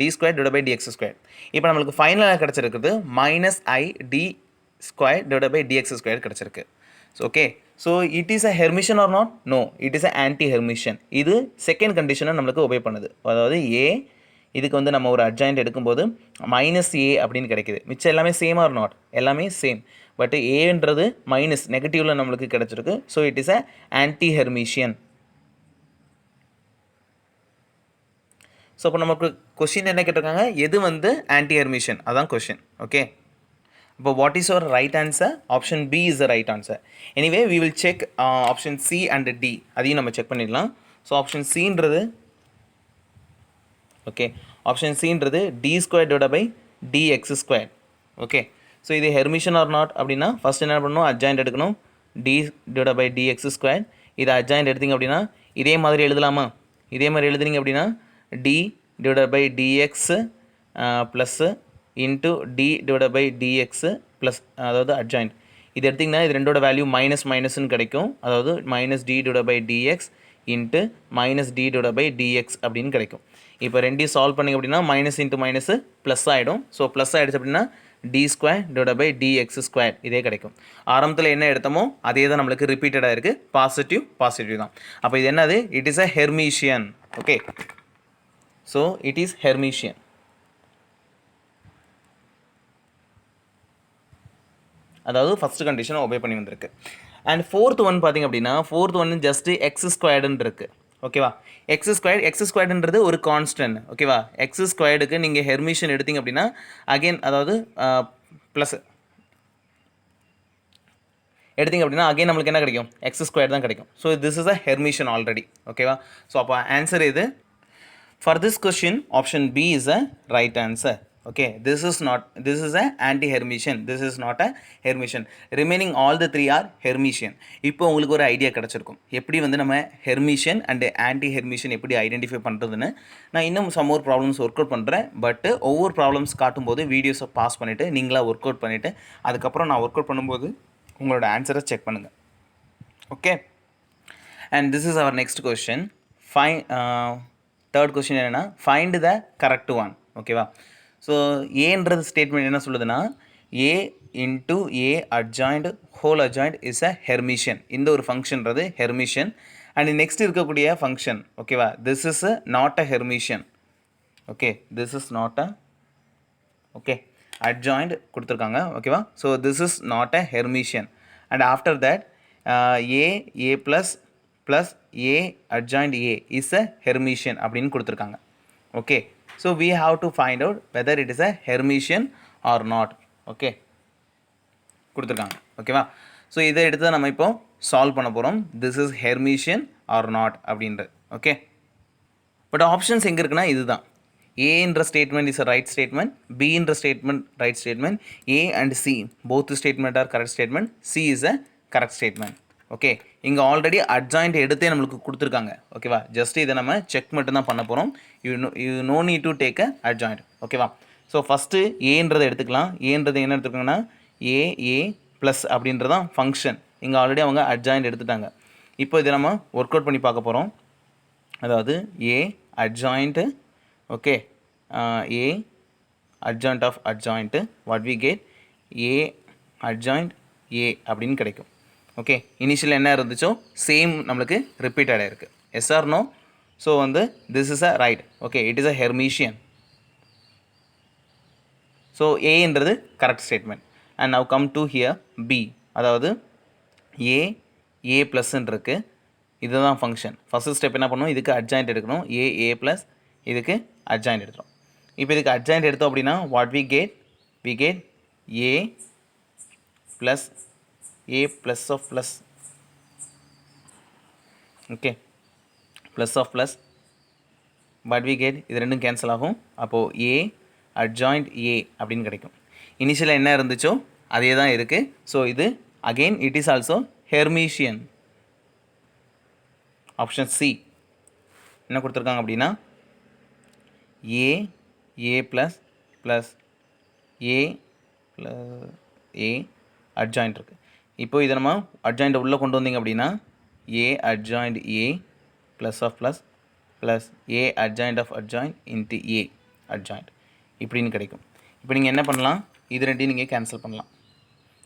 D square divide by dx square. இப்போ நம்மளுக்கு ஃபைனலாக கிடச்சிருக்குது minus I D square divide by dx square கிடச்சிருக்கு. So okay, so it is a Hermitian or not, no, it is a anti Hermitian. இது செகண்ட் கண்டிஷனை நம்மளுக்கு ஒபே பண்ணுது. அதாவது ஏ, இதுக்கு வந்து நம்ம ஒரு அட்ஜாயிண்ட் எடுக்கும்போது மைனஸ் ஏ அப்படின்னு கிடைக்கிது. மிச்சம் எல்லாமே சேம் ஆர் நாட், எல்லாமே சேம். பட் ஏன்றது மைனஸ் நெகட்டிவில் நம்மளுக்கு கிடச்சிருக்கு. So it is a anti Hermitian. So இப்போ நமக்கு கொஷின் என்ன கேட்டிருக்காங்க, எது வந்து ஆன்டி ஹெர்மிஷியன், அதான் கொஷின். ஓகே, இப்போ what is your right answer, option B is the right answer. Anyway we will check option C and D, அதையும் நம்ம செக் பண்ணிடலாம். ஸோ ஆப்ஷன் சின்றது, ஓகே, ஆப்ஷன் சின்றது d square divide by dx square. Okay, so இது ஹெர்மிஷன் ஆர் நாட் அப்படின்னா ஃபஸ்ட் என்ன பண்ணணும், அட்ஜாயிண்ட் எடுக்கணும், d divide by dx square. இதை அட்ஜாயிண்ட் எடுத்திங்க அப்படின்னா இதே மாதிரி எழுதலாமா, இதே மாதிரி எழுதுனீங்க அப்படின்னா d divided by dx plus into d divided by dx plus, அதாவது அட்ஜாயிண்ட். இது எடுத்திங்கன்னா இது ரெண்டோட வேல்யூ மைனஸ் மைனஸ்ன்னு கிடைக்கும். அதாவது minus d divided by dx into minus d divided by dx அப்படின்னு கிடைக்கும். இப்போ ரெண்டையும் சால்வ் பண்ணிங்க அப்படின்னா மைனஸ் இன்ட்டு மைனஸ் ப்ளஸ் ஆகிடும். ஸோ ப்ளஸ் ஆகிடுச்சு அப்படின்னா d square divide by dx square இதே கிடைக்கும். ஆரம்பத்தில் என்ன எடுத்தோமோ அதே தான் நம்மளுக்கு ரிப்பீட்டடாக இருக்குது, பாசிட்டிவ் தான். அப்போ இது என்னது, it is a Hermitian. Okay, so it is Hermitian. அதாவது ஃபஸ்ட்டு கண்டிஷனை ஒபே பண்ணி வந்திருக்கு. அண்ட் ஃபோர்த் ஒன் பார்த்திங்க அப்படின்னா ஃபோர்த் ஒன் ஜஸ்ட்டு எக்ஸ் ஸ்கொயர்டுன்னு இருக்குது. ஓகேவா, எக்ஸ் ஸ்கொயர்டுன்றது ஒரு கான்ஸ்டன்ட். ஓகேவா, எக்ஸ் ஸ்கொயர்டுக்கு நீங்கள் ஹெர்மிஷன் எடுத்திங்க அப்படின்னா அகெயின் அதாவது ப்ளஸ் எடுத்திங்க அப்படின்னா அகைன் நம்மளுக்கு என்ன கிடைக்கும், எக்ஸ் ஸ்கொயர் தான் கிடைக்கும். So this is a Hermitian already. ஓகேவா, ஸோ அப்போ ஆன்சர் இது. For this question option B is a right answer. Okay, this is a anti-Hermitian, this is not a Hermitian. Remaining all the three are Hermitian. இப்போ உங்களுக்கு ஒரு ஐடியா கிடச்சிருக்கும் எப்படி வந்து நம்ம ஹெர்மிஷியன் அண்ட் ஆன்டி ஹெர்மிஷியன் எப்படி ஐடென்டிஃபை பண்ணுறதுன்னு. நான் இன்னும் சம் ஒரு ப்ராப்ளம்ஸ் ஒர்க் அவுட் பண்ணுறேன். பட்டு ஒவ்வொரு ப்ராப்ளம்ஸ் காட்டும்போது வீடியோஸை பாஸ் பண்ணிவிட்டு நீங்களாக ஒர்க் அவுட் பண்ணிவிட்டு அதுக்கப்புறம் நான் ஒர்க் அவுட் பண்ணும்போது உங்களோட ஆன்சரை செக் பண்ணுங்கள். Okay, and this is our next question. Third question என்னென்னா ஃபைண்ட் த கரெக்ட் ஒன். ஓகேவா, ஸோ ஏன்றது ஸ்டேட்மெண்ட் என்ன சொல்லுதுன்னா A into A adjoint whole adjoint is a Hermitian. இந்த ஒரு ஃபங்க்ஷன்றது ஹெர்மிஷியன். அண்ட் நெக்ஸ்ட் இருக்கக்கூடிய ஃபங்க்ஷன் ஓகேவா, this is not a Hermitian. Okay, this is not a okay adjoint கொடுத்துருக்காங்க. ஓகேவா, so this is not a Hermitian. And after that A plus plus A adjoint A is a Hermitian அப்படின்னு கொடுத்துருக்காங்க. Okay, so we have to find out whether it is a Hermitian or not. Okay, கொடுத்துருக்காங்க. ஓகேவா, ஸோ இதை எடுத்து தான் நம்ம இப்போ சால்வ் பண்ண போகிறோம். This is Hermitian or not அப்படின்றது. ஓகே, பட் ஆப்ஷன்ஸ் எங்கே இருக்குன்னா இதுதான். ஏன்ற statement is a right statement, பின்ற statement right statement, A and C both statement are correct statement, C is a correct statement. Okay, இங்கே ஆல்ரெடி அட்ஜாயிண்ட் எடுத்தே நம்மளுக்கு கொடுத்துருக்காங்க. ஓகேவா, ஜஸ்ட் இதை நம்ம செக் மட்டும் தான் பண்ண போகிறோம். You no need to take a adjoint. ஓகேவா, ஸோ ஃபஸ்ட்டு ஏன்றதை எடுத்துக்கலாம். ஏன்றது என்ன எடுத்துருக்காங்கன்னா ஏ ப்ளஸ் அப்படின்றதான் ஃபங்க்ஷன். இங்கே ஆல்ரெடி அவங்க அட்ஜாயிண்ட் எடுத்துட்டாங்க. இப்போ இதை நம்ம ஒர்க் அவுட் பண்ணி பார்க்க போகிறோம். அதாவது A adjoint okay A adjoint of adjoint what we get A adjoint A அப்படின்னு கிடைக்கும். ஓகே, இனிஷியல் என்ன இருந்துச்சோ சேம் நம்மளுக்கு ரிப்பீட் ஆகிருக்கு. Yes or no? ஸோ வந்து this is a right. Okay, it is a Hermitian. So ஏன்றது correct statement. And now come to here B. அதாவது ஏ ப்ளஸ்ன்னு இருக்குது. இதுதான் ஃபங்க்ஷன். ஃபஸ்ட்டு ஸ்டெப் என்ன பண்ணணும், இதுக்கு அட்ஜாயிண்ட் எடுக்கணும். ஏ ப்ளஸ் இதுக்கு அட்ஜாயிண்ட் எடுத்துரும். இப்போ இதுக்கு அட்ஜாயிண்ட் எடுத்தோம் அப்படின்னா what we get A plus A plus of plus. Okay, plus of plus what we get, இது ரெண்டும் கேன்சல் ஆகும். அப்போது ஏ அட்ஜாயிண்ட் ஏ அப்படின்னு கிடைக்கும். இனிஷியலாக என்ன இருந்துச்சோ அதே தான் இருக்குது. ஸோ இது again it is also Hermitian. Option C என்ன கொடுத்துருக்காங்க அப்படின்னா A plus plus A adjoint இருக்குது. இப்போ இதை நம்ம அட்ஜாயிண்ட் உள்ளே கொண்டு வந்தீங்க அப்படின்னா A adjoint A plus of plus plus A adjoint of adjoint into A adjoint இப்படின்னு கிடைக்கும். இப்போ நீங்கள் என்ன பண்ணலாம், இது ரெண்டையும் நீங்கள் கேன்சல் பண்ணலாம்.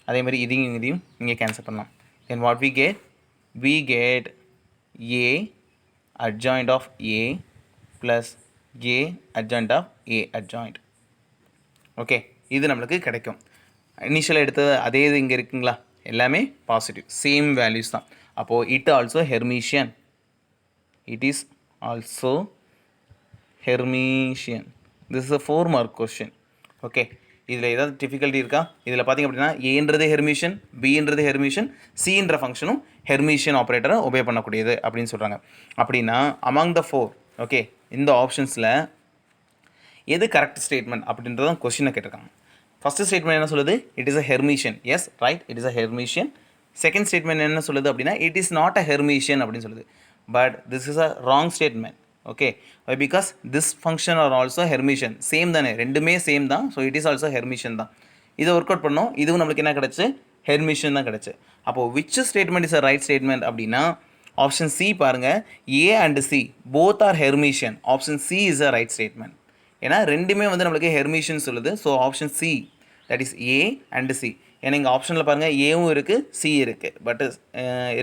அதே மாதிரி இதையும் நீங்கள் கேன்சல் பண்ணலாம். Then what we get A adjoint of A plus A adjoint of A adjoint. Okay, இது நம்மளுக்கு கிடைக்கும். இனிஷியலாக எடுத்தது அதே இது இங்கே இருக்குங்களா, எல்லாமே பாசிட்டிவ் சேம் வேல்யூஸ் தான். அப்போது it also Hermitian. It is also Hermitian. This is a 4 mark question. Okay, இதில் ஏதாவது டிஃபிகல்ட்டி இருக்கா? இதில் பார்த்திங்க அப்படின்னா ஏன்றது ஹெர்மிஷியன், பின்றது ஹெர்மிஷியன், சின்ற ஃபங்க்ஷனும் ஹெர்மிஷியன் ஆப்ரேட்டரை ஒபே பண்ணக்கூடியது அப்படின்னு சொல்கிறாங்க. அப்படின்னா அமாங் த 4 ஓகே இந்த ஆப்ஷன்ஸில் எது கரெக்ட் ஸ்டேட்மெண்ட் அப்படின்றதான் கொஷினை கேட்டிருக்காங்க. ஃபஸ்ட்டு ஸ்டேட்மெண்ட் என்ன சொல்லுது, it is a Hermitian. Yes right, it is a Hermitian. Second statement என்ன சொல்லுது அப்படின்னா it is not a Hermitian அப்படின்னு சொல்லுது. But this is a wrong statement. Okay, because this function are also Hermitian. Same தானே, ரெண்டுமே சேம் தான். So it is also Hermitian தான். இதை ஒர்க் அவுட் பண்ணோம், இதுவும் நம்மளுக்கு என்ன கிடச்சி, ஹெர்மிஷியன் தான் கிடச்சி. அப்போது which statement is a right statement அப்படின்னா ஆப்ஷன் சி பாருங்கள், A and C both are Hermitian. Option C is a right statement. ஏன்னா ரெண்டுமே வந்து நம்மளுக்கு ஹெர்மிஷியன் சொல்லுது. So option C that is A and C. ஏன்னா இங்கே ஆப்ஷனில் பாருங்கள் ஏவும் இருக்குது சி இருக்குது. பட்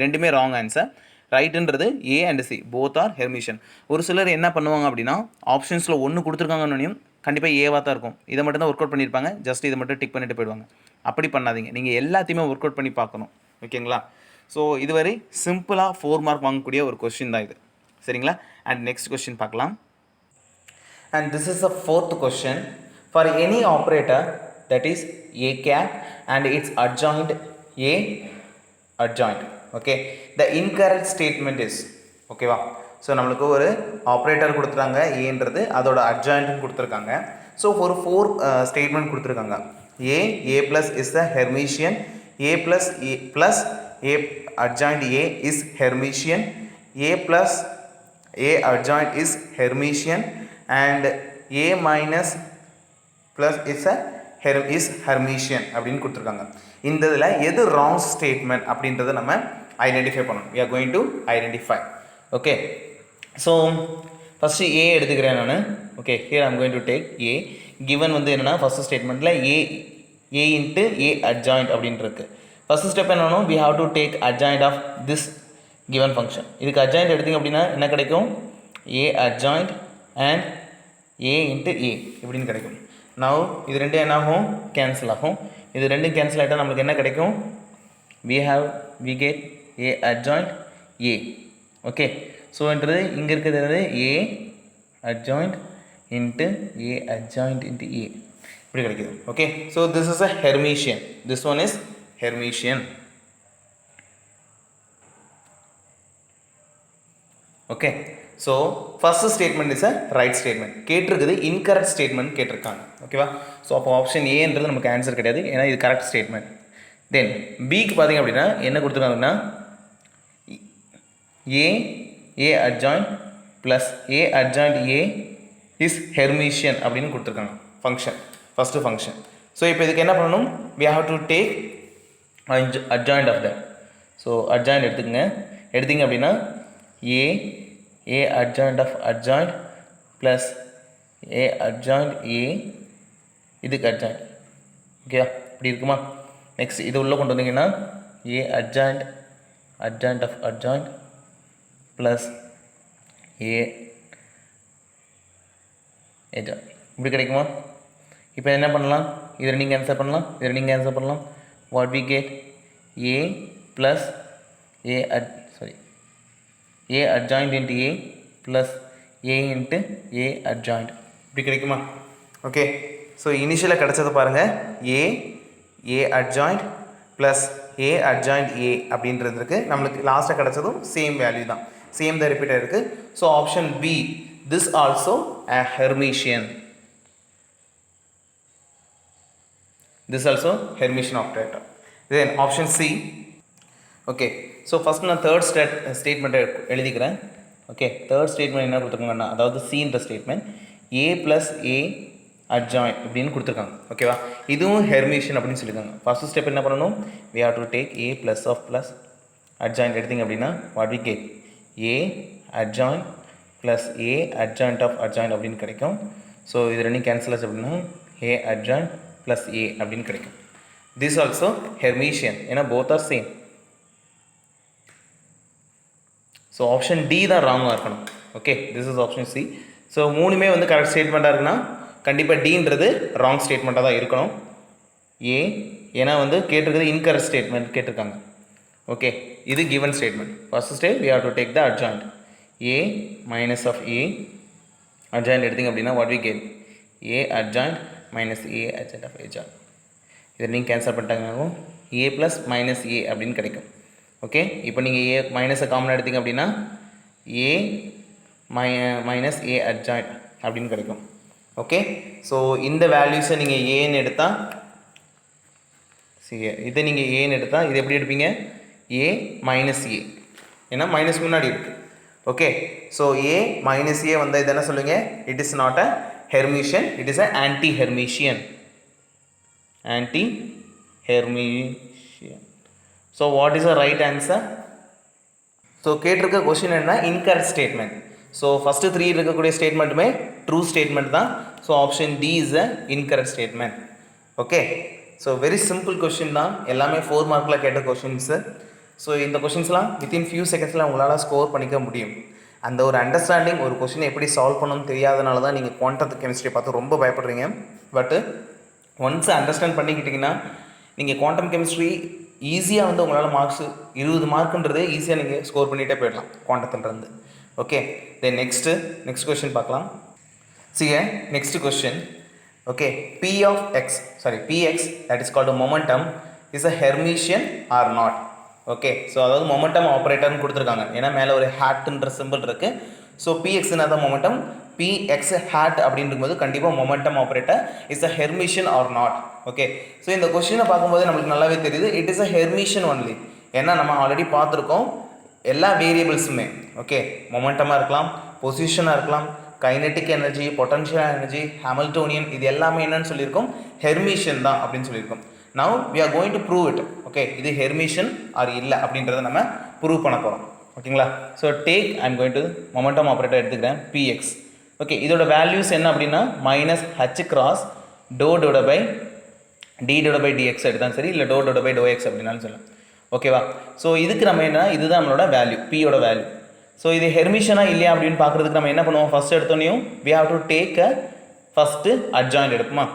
ரெண்டுமே ராங் ஆன்சர். ரைட்டுன்றது A and C both are Hermitian. ஒரு சிலர் என்ன பண்ணுவாங்க அப்படின்னா ஆப்ஷன்ஸில் ஒன்று கொடுத்துருக்காங்கன்னு கண்டிப்பாக ஏவாக தான் இருக்கும். இதை மட்டும் தான் ஒர்க் அவுட் பண்ணியிருப்பாங்க. ஜஸ்ட் இதை மட்டும் டிக் பண்ணிட்டு போயிடுவாங்க. அப்படி பண்ணாதீங்க. நீங்கள் எல்லாத்தையுமே ஒர்க் அவுட் பண்ணி பார்க்கணும். ஓகேங்களா? ஸோ இதுவரை சிம்பிளாக 4 மார்க் வாங்கக்கூடிய ஒரு கொஸ்டின் தான் இது. சரிங்களா? அண்ட் நெக்ஸ்ட் கொஸ்டின் பார்க்கலாம். And this is the fourth question. For any operator that is a cap and its adjoint a adjoint, okay, the incorrect statement is, ஓகேவா? ஸோ நம்மளுக்கு ஒரு ஆப்ரேட்டர் கொடுத்துருக்காங்க, ஏன்றது அதோட அட்ஜாயிண்ட்னு கொடுத்துருக்காங்க. ஸோ ஒரு 4 ஸ்டேட்மெண்ட் கொடுத்துருக்காங்க. a plus is the Hermitian, a plus a adjoint a is Hermitian, a plus a adjoint is Hermitian, and a minus plus is Hermitian அப்படின்னு கொடுத்துருக்காங்க. இந்த இதில் எது ராங் ஸ்டேட்மெண்ட் அப்படின்றத நம்ம ஐடென்டிஃபை பண்ணணும். we are going to identify. Okay, so first A எடுத்துக்கிறேன் நான். Okay, here I'm going to take A. Given வந்து என்னென்னா ஃபஸ்ட்டு ஸ்டேட்மெண்ட்டில் ஏ இன்ட்டு ஏ அட்ஜாயிண்ட் அப்படின்னு இருக்குது. ஃபஸ்ட்டு ஸ்டெப் என்னன்னா we have to take adjoint of this given function. இதுக்கு அட்ஜாயிண்ட் எடுத்திங்க அப்படின்னா என்ன கிடைக்கும்? A adjoint and A into A இப்படின்னு கிடைக்கும். நவ் இது ரெண்டும் என்ன ஆகும்? கேன்சல் ஆகும். இது ரெண்டும் கேன்சல் ஆகிட்டால் நம்மளுக்கு என்ன கிடைக்கும்? we get a adjoint a. Okay, ஸோன்றது இங்கே இருக்கிறது A adjoint into A adjoint into A இப்படி கிடைக்குது. Okay, so this is a Hermitian. This one is Hermitian. Okay, so first statement is a right statement. கேட்டிருக்குது இன்கரெக்ட் ஸ்டேட்மெண்ட் கேட்டிருக்காங்க. ஓகேவா? ஸோ அப்போ ஆப்ஷன் ஏன்றது நமக்கு ஆன்சர் கிடையாது, ஏன்னா இது கரெக்ட் ஸ்டேட்மெண்ட். தென் பிக்கு பார்த்தீங்க அப்படின்னா என்ன கொடுத்துருக்காங்கன்னா A adjoint plus A adjoint A is Hermitian அப்படின்னு கொடுத்துருக்காங்க ஃபங்க்ஷன், ஃபஸ்ட்டு ஃபங்க்ஷன். ஸோ இப்போ இதுக்கு என்ன பண்ணணும்? we have to take adjoint of that. So adjoint எடுத்திங்க அப்படின்னா A adjoint of adjoint plus a adjoint a இதுக்கு adjoint. ஓகே, இப்படி இருக்குமா? நெக்ஸ்ட் இது உள்ளே கொண்டு வந்தீங்கன்னா ஏ adjoint of adjoint plus a adjoint இப்படி கிடைக்குமா? இப்போ என்ன பண்ணலாம்? இதை நீங்கள் ஆன்சர் பண்ணலாம். What we get? a plus a adjoint into a plus a into a adjoint இப்படி கிடைக்குமா? ஓகே, ஸோ இனிஷியலாக கிடச்சது பாருங்கள். a adjoint plus a adjoint a அப்படின்றதுக்கு நம்மளுக்கு லாஸ்ட்டாக கிடச்சதும் சேம் வேல்யூ தான், சேம் தான் ரிப்பீட் ஆகிருக்கு. So option B, this also a Hermitian. This also Hermitian operator. Then option C. Okay, so first நான் தேர்ட் ஸ்டேட்மெண்ட்டை எழுதிக்கிறேன். ஓகே, தேர்ட் ஸ்டேட்மெண்ட் என்ன கொடுத்துருக்காங்கன்னா, அதாவது சின்ற statement A plus A adjoint அப்படின்னு கொடுத்துருக்காங்க. ஓகேவா? இதுவும் ஹெர்மிஷியன் அப்படின்னு சொல்லியிருக்காங்க. ஃபஸ்ட்டு ஸ்டெப் என்ன பண்ணணும்? we have to take a plus of plus adjoint எடுத்திங்க அப்படின்னா what we get? a adjoint plus a adjoint of adjoint அப்படின்னு கிடைக்கும். ஸோ இது ரெண்டும் கேன்சல் ஆச்சு அப்படின்னா a adjoint plus a அப்படின்னு கிடைக்கும். this also Hermitian, ஏன்னா both are same. So option D தான் ராங்காக இருக்கணும். Okay, this is option C. So மூணுமே வந்து கரெக்ட் ஸ்டேட்மெண்ட்டாக இருக்குன்னா கண்டிப்பாக டீன்றது ராங் ஸ்டேட்மெண்ட்டாக தான் இருக்கணும். ஏன்னா வந்து கேட்டிருக்கிறது இன்கரெக்ட் ஸ்டேட்மெண்ட் கேட்டிருக்காங்க. ஓகே, இது given statement. First step we have to take the adjoint. a minus of a adjoint எடுத்திங்க அப்படின்னா what we get? a adjoint minus a adjoint of adjoint. இதை நீங்கள் கேன்சல் பண்ணிட்டாங்க, a plus minus a அப்படின்னு கிடைக்கும். ஓகே, இப்போ நீங்கள் a மைனஸை காமனாக எடுத்திங்க அப்படின்னா a மைனஸ் a adjoint அப்படின்னு கிடைக்கும். ஓகே, ஸோ இந்த வேல்யூஸை நீங்கள் ஏன்னு எடுத்தால் இதை நீங்கள் ஏன்னு எடுத்தால் இது எப்படி எடுப்பீங்க? a மைனஸ் a, ஏன்னா மைனஸ் முன்னாடி இருக்குது. Okay, so a minus a வந்தால் இது என்ன சொல்லுங்க? It is not a Hermitian, it is a anti Hermitian. So what is a right answer? So கேட்டிருக்க கொஸ்டின் என்ன? Incorrect statement. ஸோ ஃபஸ்ட்டு 3 இருக்கக்கூடிய ஸ்டேட்மெண்ட்டுமே ட்ரூ ஸ்டேட்மெண்ட் தான். So option D is a incorrect statement. Okay, so very simple question தான், எல்லாமே 4 மார்க்கில் கேட்ட கொஷின்ஸு. ஸோ இந்த கொஷின்ஸ்லாம் வித்தின் ஃபியூ செகண்ட்ஸில் உங்களால் ஸ்கோர் பண்ணிக்க முடியும். அந்த ஒரு அண்டர்ஸ்டாண்டிங், ஒரு கொஷினை எப்படி சால்வ் பண்ணணும்னு தெரியாதனால தான் நீங்கள் குவாண்டம் கெமிஸ்ட்ரி பார்த்து ரொம்ப பயப்படுறீங்க. பட்டு ஒன்ஸ் அண்டர்ஸ்டாண்ட் பண்ணிக்கிட்டிங்கன்னா நீங்கள் குவாண்டம் கெமிஸ்ட்ரி ஈஸியாக வந்து உங்களால் மார்க்ஸ் 20 மார்க்குன்றதே ஈஸியாக நீங்கள் ஸ்கோர் பண்ணிகிட்டே போயிடலாம் குவாண்டத்துலேருந்து. ஓகே, தென் நெக்ஸ்ட் கொஸ்டின் பார்க்கலாம். See here, next question. Okay, Px that is called a momentum is a Hermitian or not? Okay, so அதாவது momentum operator கொடுத்துருக்காங்க. ஏன்னா மேலே ஒரு hatன்ற சிம்பிள் இருக்கு. ஸோ Px என்னது momentum, Px hat அப்படின்றது கண்டிப்பாக momentum operator is a Hermitian or not? Okay, so இந்த கொஸ்டினை பார்க்கும்போது நம்மளுக்கு நல்லாவே தெரியுது it is a Hermitian only. ஏன்னா நம்ம ஆல்ரெடி பார்த்துருக்கோம் எல்லா வேரியபிள்ஸுமே. ஓகே, மொமெண்டமாக இருக்கலாம், பொசிஷனாக இருக்கலாம், kinetic energy, potential energy, Hamiltonian, இது எல்லாமே என்னன்னு சொல்லியிருக்கோம், ஹெர்மிஷியன் தான் அப்படின்னு சொல்லியிருக்கோம். Now we are going to prove it. Okay, இது ஹெர்மிஷியன் ஆர் இல்லை அப்படின்றத நம்ம ப்ரூவ் பண்ண போகிறோம். ஓகேங்களா? So take I am going to momentum operator எடுத்துக்கிறேன் Px. ஓகே, இதோட வேல்யூஸ் என்ன அப்படின்னா மைனஸ் ஹச் கிராஸ் டோ divide by d divide by dx எடுத்தாலும் சரி, இல்லை டோ டிவைட் பை டோ எக்ஸ் அப்படின்னாலும் சொல்லலாம். ஓகேவா? ஸோ இதுக்கு நம்ம என்ன, இதுதான் நம்மளோட வேல்யூ, பியோட வேல்யூ. ஸோ இது ஹெர்மிஷனா இல்லையா அப்படின்னு பார்க்குறதுக்கு நம்ம என்ன பண்ணுவோம், ஃபஸ்ட் எடுத்தோன்னையும் we have to take a first adjoint எடுப்போமா.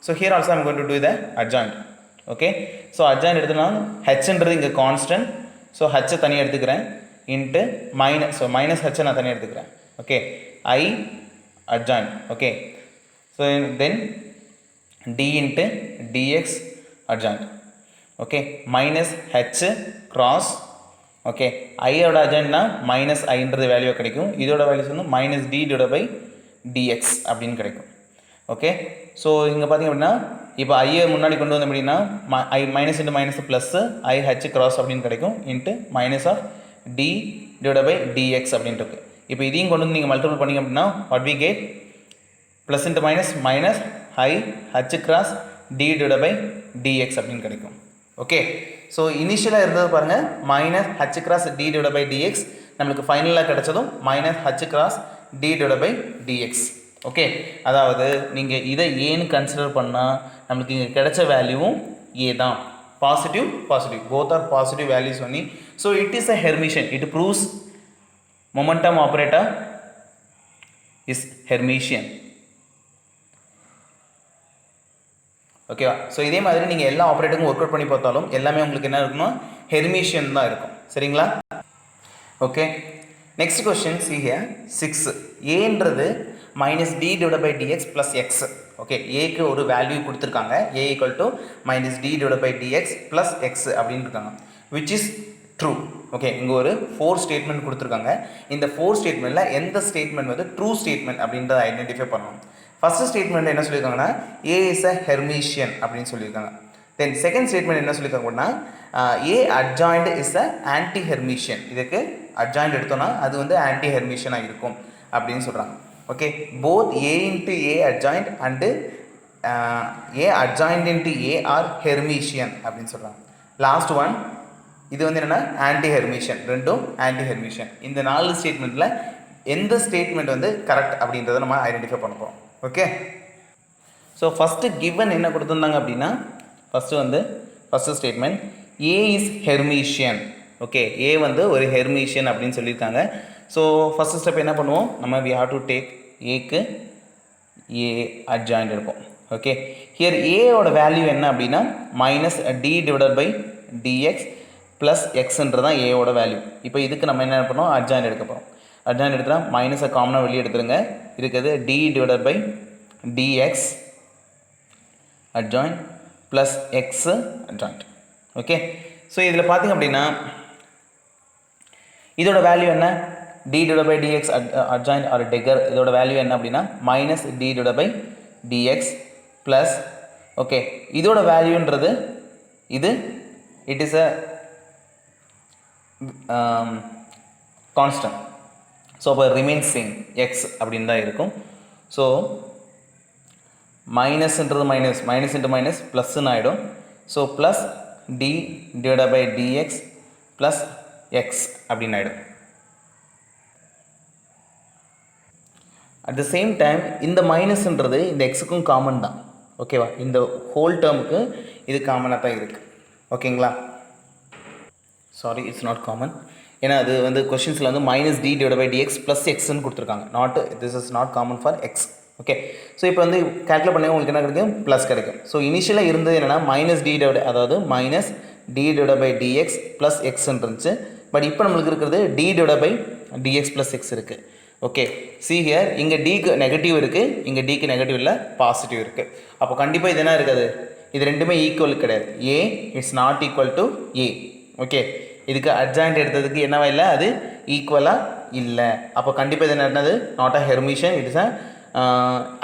So here also I'm going to do the adjoint. Okay, so adjoint எடுத்தோம்னா ஹெச்ன்றது இங்கே கான்ஸ்டன்ட், ஸோ ஹெச்சை தனியாக எடுத்துக்கிறேன் இன்ட்டு மைனஸ் ஹெச்சை நான் தனியாக எடுத்துக்கிறேன். Okay, i adjoint. Okay, so then d into dx adjoint. Okay, minus h cross. Okay, ஐயோட அஜெண்ட்னா மைனஸ் ஐன்றது வேல்யூ கிடைக்கும், இதோட வேல்யூஸ் வந்து minus D divide by dx அப்படின்னு கிடைக்கும். ஓகே, ஸோ இங்கே பார்த்தீங்க அப்படின்னா இப்போ ஐயை முன்னாடி கொண்டு வந்தோம் அப்படின்னா i minus into minus plus i h cross அப்படின்னு கிடைக்கும் into minus of d divide by dx அப்படின்ட்டு இருக்கு. இப்போ இதையும் கொண்டு வந்து நீங்கள் மல்டிபிள் பண்ணிங்க அப்படின்னா what we get plus into minus minus i h cross d divide by dx அப்படின்னு கிடைக்கும். ஓகே, ஸோ இனிஷியலாக இருந்தது பாருங்கள் minus H cross d divide by dx, நம்மளுக்கு ஃபைனலாக கிடைச்சதும் minus H cross d divide by dx. Okay, அதாவது நீங்கள் இதை ஏன்னு கன்சிடர் பண்ணால் நம்மளுக்கு இங்கே கிடைச்ச வேல்யூவும் ஏ தான், positive both are positive values பண்ணி. So it is a Hermitian, it proves momentum operator is Hermitian. ஓகேவா? ஸோ இதே மாதிரி நீங்கள் எல்லா ஆப்ரேட்டருக்கும் ஒர்க் அவுட் பண்ணி பார்த்தாலும் எல்லாமே உங்களுக்கு என்ன இருக்குன்னா ஹெர்மிஷியன் தான் இருக்கும். சரிங்களா? Okay, next question see here 6. ஏன்றது minus D divide by dx plus x. Okay, ஏக்கு ஒரு வேல்யூ கொடுத்துருக்காங்க, A equal to minus D divide by dx plus x அப்படின்னு இருக்காங்க, விச் இஸ் ட்ரூ. ஓகே, இங்கே ஒரு 4 ஸ்டேட்மெண்ட் கொடுத்துருக்காங்க. இந்த 4 ஸ்டேட்மெண்ட்டில் எந்த ஸ்டேட்மெண்ட் வந்து ட்ரூ ஸ்டேட்மெண்ட் அப்படின்றத ஐடென்டிஃபை பண்ணணும். ஃபஸ்ட்டு ஸ்டேட்மெண்ட் என்ன சொல்லியிருக்காங்கன்னா ஏ இஸ் அ ஹெர்மிஷியன் அப்படின்னு சொல்லியிருக்காங்க. தென் செகண்ட் ஸ்டேட்மெண்ட் என்ன சொல்லியிருக்காங்க அப்படின்னா A adjoint is a anti Hermitian. இதுக்கு அட்ஜாயிண்ட் எடுத்தோன்னா அது வந்து ஆன்டி ஹெர்மிஷியனாக இருக்கும் அப்படின்னு சொல்கிறாங்க. Okay, both A into A adjoint and A adjoint into A are Hermitian அப்படின்னு சொல்கிறாங்க. லாஸ்ட் ஒன் இது வந்து என்னென்னா ஆன்டி ஹெர்மிஷியன், ரெண்டும் ஆன்டி ஹெர்மிஷியன். இந்த 4 ஸ்டேட்மெண்ட்டில் எந்த ஸ்டேட்மெண்ட் வந்து கரெக்ட் அப்படின்றத நம்ம ஐடென்டிஃபை பண்ண போகிறோம். ஓகே, ஸோ ஃபஸ்ட்டு கிவன் என்ன கொடுத்துருந்தாங்க அப்படின்னா first statement A is Hermitian. Okay, A வந்து ஒரு ஹெர்மிஷியன் அப்படின்னு சொல்லியிருக்காங்க. ஸோ ஃபஸ்ட்டு ஸ்டெப் என்ன பண்ணுவோம், நம்ம வி ஹாவ் டு டேக் ஏக்கு ஏ அட்ஜாயிண்ட் எடுப்போம். ஓகே, ஹியர் ஏயோட வேல்யூ என்ன அப்படின்னா minus D divide by dx plus எக்ஸ்ன்றது தான் ஏயோட வேல்யூ. இப்போ இதுக்கு நம்ம என்ன பண்ணோம், அட்ஜாயிண்ட் எடுக்க போகிறோம். அட்ஜாயிண்ட் எடுத்துனா மைனஸை காமனாக வெளியே எடுத்துருங்க, இருக்குது d divide by dx adjoint plus x adjoint. Okay, so இதில் பார்த்திங்க அப்படின்னா இதோட வேல்யூ என்ன, d divide by dx adjoint or dagger, இதோட வேல்யூ என்ன அப்படின்னா minus D divide by dx plus. Okay, இதோட வேல்யூன்றது இது it is a constant. So அப்போ ரிமைன்ஸ் சேம் எக்ஸ் அப்படின்னு தான் இருக்கும். ஸோ மைனஸ்ன்றது மைனஸ் இன்ட்டு மைனஸ் ப்ளஸ்ன்னு ஆகிடும். So plus d divide by dx plus x அப்படின்னு ஆகிடும். அட் த சேம் டைம் இந்த மைனஸ்ன்றது இந்த எக்ஸுக்கும் காமன் தான். ஓகேவா? இந்த ஹோல் டேர்முக்கு இது காமனாக தான் இருக்குது. ஓகேங்களா? Sorry, it's not common. ஏன்னா அது வந்து கொஷின்ஸில் வந்து minus D divide by dx plus எக்ஸ்ன்னு கொடுத்துருக்காங்க. This is not common for x. Okay. So இப்போ வந்து கேல்குலேட் பண்ணி உங்களுக்கு என்ன கிடைக்கும், ப்ளஸ் கிடைக்கும். ஸோ இனிஷியலாக இருந்தது என்னென்னா மைனஸ் டி அதாவது minus D divide by dx plus எக்ஸ்ன்னு இருந்துச்சு. பட் இப்போ நம்மளுக்கு இருக்கிறது d divide by dx plus x இருக்குது. ஓகே, சி ஹியர் இங்கே டிக்கு நெகட்டிவ் இருக்குது, இங்கே டிக்கு நெகட்டிவ் இல்லை, பாசிட்டிவ் இருக்குது. அப்போ கண்டிப்பாக இது என்ன இருக்காது, இது ரெண்டுமே ஈக்குவல் கிடையாது. A it's not equal to A. Okay, இதுக்கு அட்ஜாயிண்ட் எடுத்ததுக்கு என்னவா இல்லை, அது ஈக்குவலாக இல்லை. அப்போ கண்டிப்பாக இது என்னது, not a Hermitian, it is a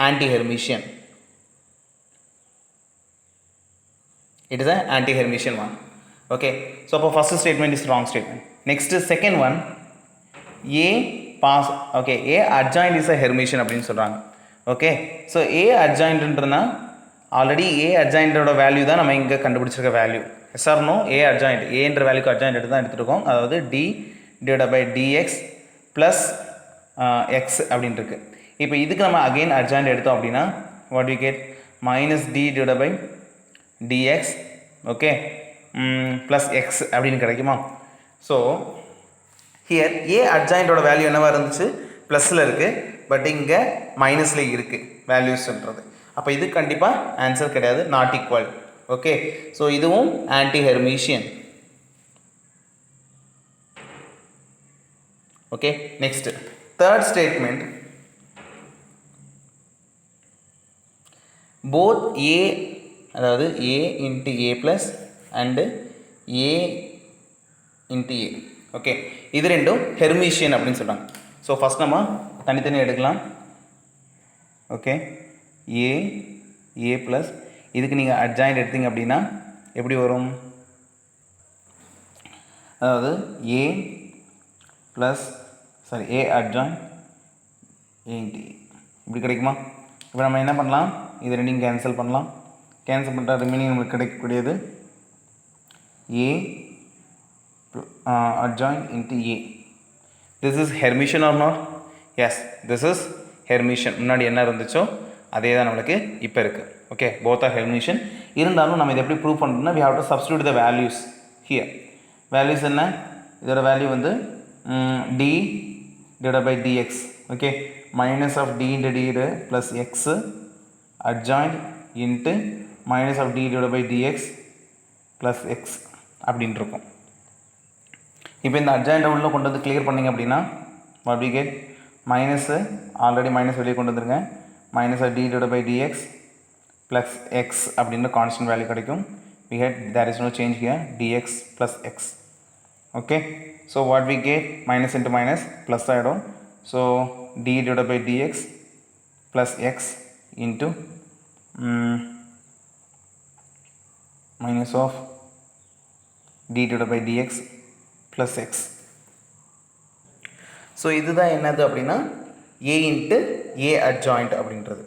anti Hermitian. It is an anti-Hermitian one. Okay, so for first statement is wrong statement. Next second one, A pass. Okay, A adjoint is a Hermitian அப்படினு சொல்றாங்க. Okay, so A adjoint ன்றனா ஆல்ரெடி A adjoint ஓட வேல்யூ தான் நம்ம இங்க கண்டுபிடிச்சிருக்க வேல்யூ. Yes or no? A adjoint, A என்ற வேல்யூக்கு adjoint எடுத்து தான் எடுத்துட்டோம். அதாவது D divided by dx plus x அப்படினு இருக்கு. இப்போ இதுக்கு நம்ம again adjoint எடுத்தோம் அப்படினா what we get, minus D divided by dx, okay, plus x அப்படின்னு கிடைக்குமா? ஸோ ஹியர் ஏ அட்ஜாயிண்டோட வேல்யூ என்னவா இருந்துச்சு, ப்ளஸில் இருக்குது, பட் இங்கே மைனஸில் இருக்குது வேல்யூஸ்ன்றது. அப்போ இது கண்டிப்பாக ஆன்சர் கிடையாது, நாட் ஈக்குவல். ஓகே, ஸோ இதுவும் anti ஹெர்மிஷியன். Okay, next third statement, both A அதாவது a into a plus and a into a. Okay, இது ரெண்டும் ஹெர்மிஷியன் அப்படின்னு சொல்கிறாங்க. ஸோ ஃபஸ்ட் நம்ம தனித்தனி எடுக்கலாம். ஓகே, a plus இதுக்கு நீங்கள் அட்ஜாயிண்ட் எடுத்தீங்க அப்படின்னா எப்படி வரும், அதாவது a plus a adjoint a into a இப்படி கிடைக்குமா? இப்போ நம்ம என்ன பண்ணலாம், இது ரெண்டையும் கேன்சல் பண்ணலாம். கேன்சல் பண்ணுற ரிமைனிங் நம்மளுக்கு கிடைக்கக்கூடியது a adjoint into a. this is Hermitian or not? yes, this is Hermitian. முன்னாடி என்ன இருந்துச்சோ அதே தான் நம்மளுக்கு இப்போ இருக்குது. Okay, both are Hermitian. இருந்தாலும் நம்ம இதை எப்படி ப்ரூவ் பண்ணுறோம்னா we have to substitute the values here. values என்ன, இதோட வேல்யூ வந்து d divided by dx. Okay, minus of d into d plus x adjoint into minus of d divided by dx plus x அப்படின்னு இருக்கும். இப்போ இந்த அட்ஜாயிண்ட் உள்ள கொண்டு வந்து கிளியர் பண்ணிங்க அப்படின்னா what we get, minus already minus வெளியே கொண்டு வந்துருங்க, minus of d divided by dx plus x அப்படின்ற கான்ஸ்டன்ட் வேல்யூ கிடைக்கும். we get there is no change here, dx plus x. okay, so what we get, minus into minus plus ஆகிடும். so d divided by dx plus x into minus of d divided by dx plus x. So இதுதான் என்னது அப்படின்னா a into a adjoint அப்படின்றது.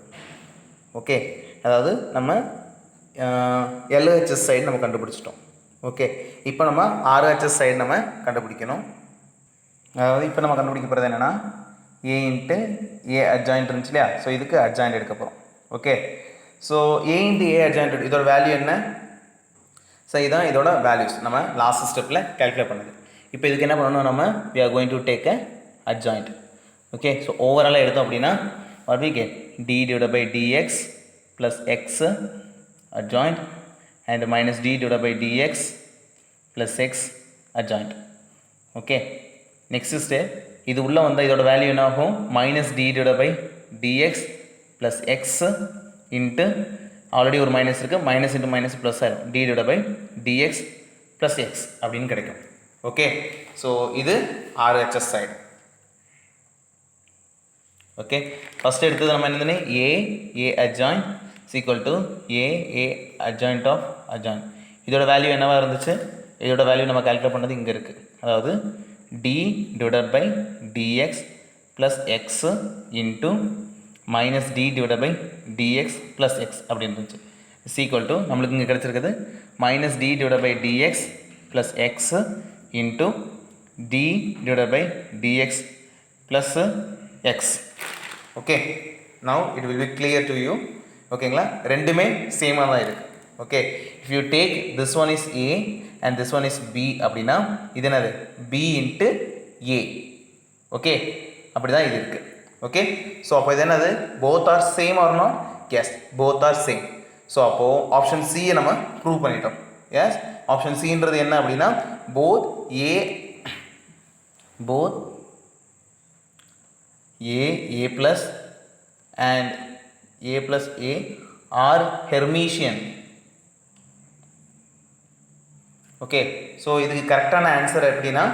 ஓகே, அதாவது நம்ம LHS சைடு நம்ம கண்டுபிடிச்சிட்டோம். ஓகே, இப்போ நம்ம RHS சைடு நம்ம கண்டுபிடிக்கணும். அதாவது இப்போ நம்ம கண்டுபிடிக்க போகிறது என்னென்னா a into a adjoint இருந்துச்சு இல்லையா, ஸோ இதுக்கு adjoint எடுக்க போகிறோம். Okay, so a into a adjoint இதோட வேல்யூ என்ன, ஸோ இதுதான் இதோட வேல்யூஸ் நம்ம லாஸ்ட் ஸ்டெப்பில் கேல்குலேட் பண்ணுது. இப்போ இதுக்கு என்ன பண்ணணும், நம்ம we are going to take a adjoint. Okay, so ஓவராலாக எடுத்தோம் அப்படின்னா what we get, d divided by dx plus x adjoint and minus d divided by dx plus x adjoint. Okay, next step, இது உள்ளே வந்தால் இதோட வேல்யூ என்ன ஆகும், minus d divided by dx plus x into already ஒரு மைனஸ் இருக்குது, மைனஸ் இன்ட்டு மைனஸ் ப்ளஸ் ஆகிடும், d divided by dx plus x அப்படின்னு கிடைக்கும். ஓகே, ஸோ இது RHS சைடு. ஓகே, ஃபஸ்ட்டு எடுத்தது நம்ம என்னதுன்னு a adjoint is equal to a adjoint of adjoint. இதோட வேல்யூ என்னவாக இருந்துச்சு, இதோட வேல்யூ நம்ம கால்குலேட் பண்ணது இங்கே இருக்குது. அதாவது d divided by dx plus x into minus d divided by dx plus x அப்படின்னு இருந்துச்சு. is equal to நம்மளுக்கு இங்கே கிடச்சிருக்குது minus d divided by dx plus x into d divided by dx plus x. okay, now it will be clear to you. ஓகேங்களா, ரெண்டுமே சேமாக தான் இருக்குது. Okay, if you take this one is a and this one is b அப்படின்னா இது என்னது b into a. ஓகே, அப்படி தான் இது இருக்குது. ஓகே ஸோ அப்போ இது என்னது both are same R not yes both are same so அப்போது ஆப்ஷன் சியை நம்ம ப்ரூவ் பண்ணிட்டோம் எஸ் ஆப்ஷன் சின்றது என்ன அப்படின்னா both A plus and A plus A are Hermitian. Okay so இதுக்கு கரெக்டான ஆன்சர் எப்படின்னா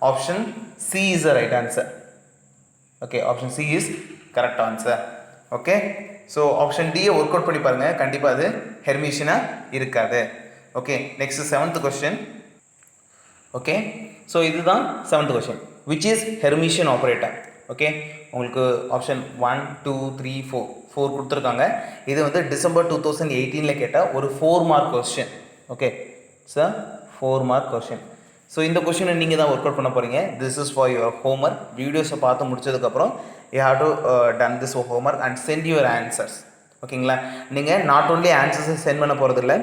option C is the right answer okay option C is correct answer okay so option டியை ஒர்க் அவுட் பண்ணி பாருங்கள் கண்டிப்பாக அது ஹெர்மிஷியனாக இருக்காது okay next 7th question okay so இதுதான் 7th question which is Hermitian operator okay உங்களுக்கு ஆப்ஷன் 1 2 3 4 கொடுத்துருக்காங்க இது வந்து டிசம்பர் 2018 கேட்ட ஒரு 4 mark question okay sir 4 mark question so இந்த கொஸ்டினை நீங்கள் தான் ஒர்க் அவுட் பண்ண போகிறீங்க this is for your homework வீடியோஸை பார்த்து முடிச்சதுக்கப்புறம் you have to done this homework and send your answers ஓகேங்களா நீங்கள் நாட் ஓன்லி ஆன்சர்ஸை சென்ட் பண்ண போகிறது இல்லை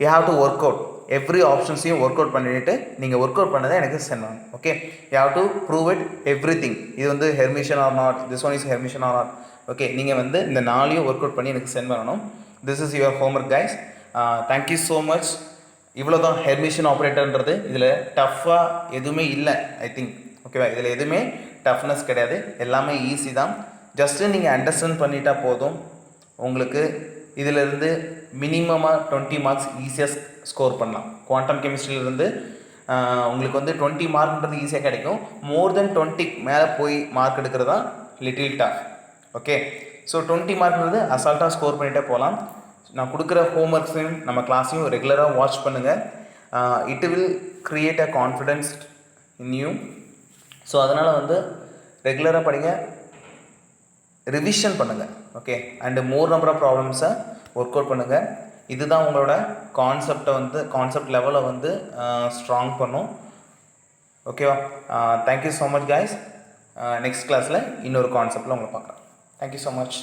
you have to work out every ஆப்ஷன்ஸையும் ஒர்க் அவுட் பண்ணிவிட்டு நீங்கள் ஒர்க் அவுட் பண்ணதை எனக்கு சென்ட் பண்ணணும் okay you have to prove it every thing இது வந்து Hermitian or not this one is Hermitian or not okay நீங்கள் வந்து இந்த 4 ஒர்க் அவுட் பண்ணி எனக்கு சென்ட் பண்ணணும் this is your homework guys thank you so much இவ்வளோ தான் ஹெர்மிஷியன் ஆப்ரேட்டர்ன்றது இதில் டஃப்பாக எதுவுமே இல்லை ஐ திங்க் ஓகேவா இதில் எதுவுமே டஃப்னஸ் கிடையாது எல்லாமே ஈஸி தான் ஜஸ்ட்டு நீங்கள் அண்டர்ஸ்டாண்ட் பண்ணிட்டா போதும் உங்களுக்கு இதிலிருந்து மினிமமாக 20 மார்க்ஸ் ஈஸியாக ஸ்கோர் பண்ணலாம் குவாண்டம் கெமிஸ்ட்ரியிலேருந்து உங்களுக்கு வந்து 20 மார்க்ன்றது ஈஸியாக கிடைக்கும் மோர் தென் 20 மேலே போய் மார்க் எடுக்கிறது தான் லிட்டில் டஃப் ஓகே ஸோ 20 மார்க்ன்றது அசால்ட்டாக ஸ்கோர் பண்ணிகிட்டே போகலாம் நான் கொடுக்குற ஹோம்ஒர்க்ஸையும் நம்ம கிளாஸையும் ரெகுலராக வாட்ச் பண்ணுங்கள் it will create a confidence in you so அதனால் வந்து ரெகுலராக படிங்க ரிவிஷன் பண்ணுங்கள் okay and more number of ப்ராப்ளம்ஸை ஒர்க் அவுட் பண்ணுங்கள் இதுதான் உங்களோட கான்செப்ட் லெவலை வந்து ஸ்ட்ராங் பண்ணும் ஓகேவா thank you so much guys next கிளாஸில் இன்னொரு கான்செப்டில் உங்களை பார்க்குறேன் தேங்க்யூ ஸோ மச்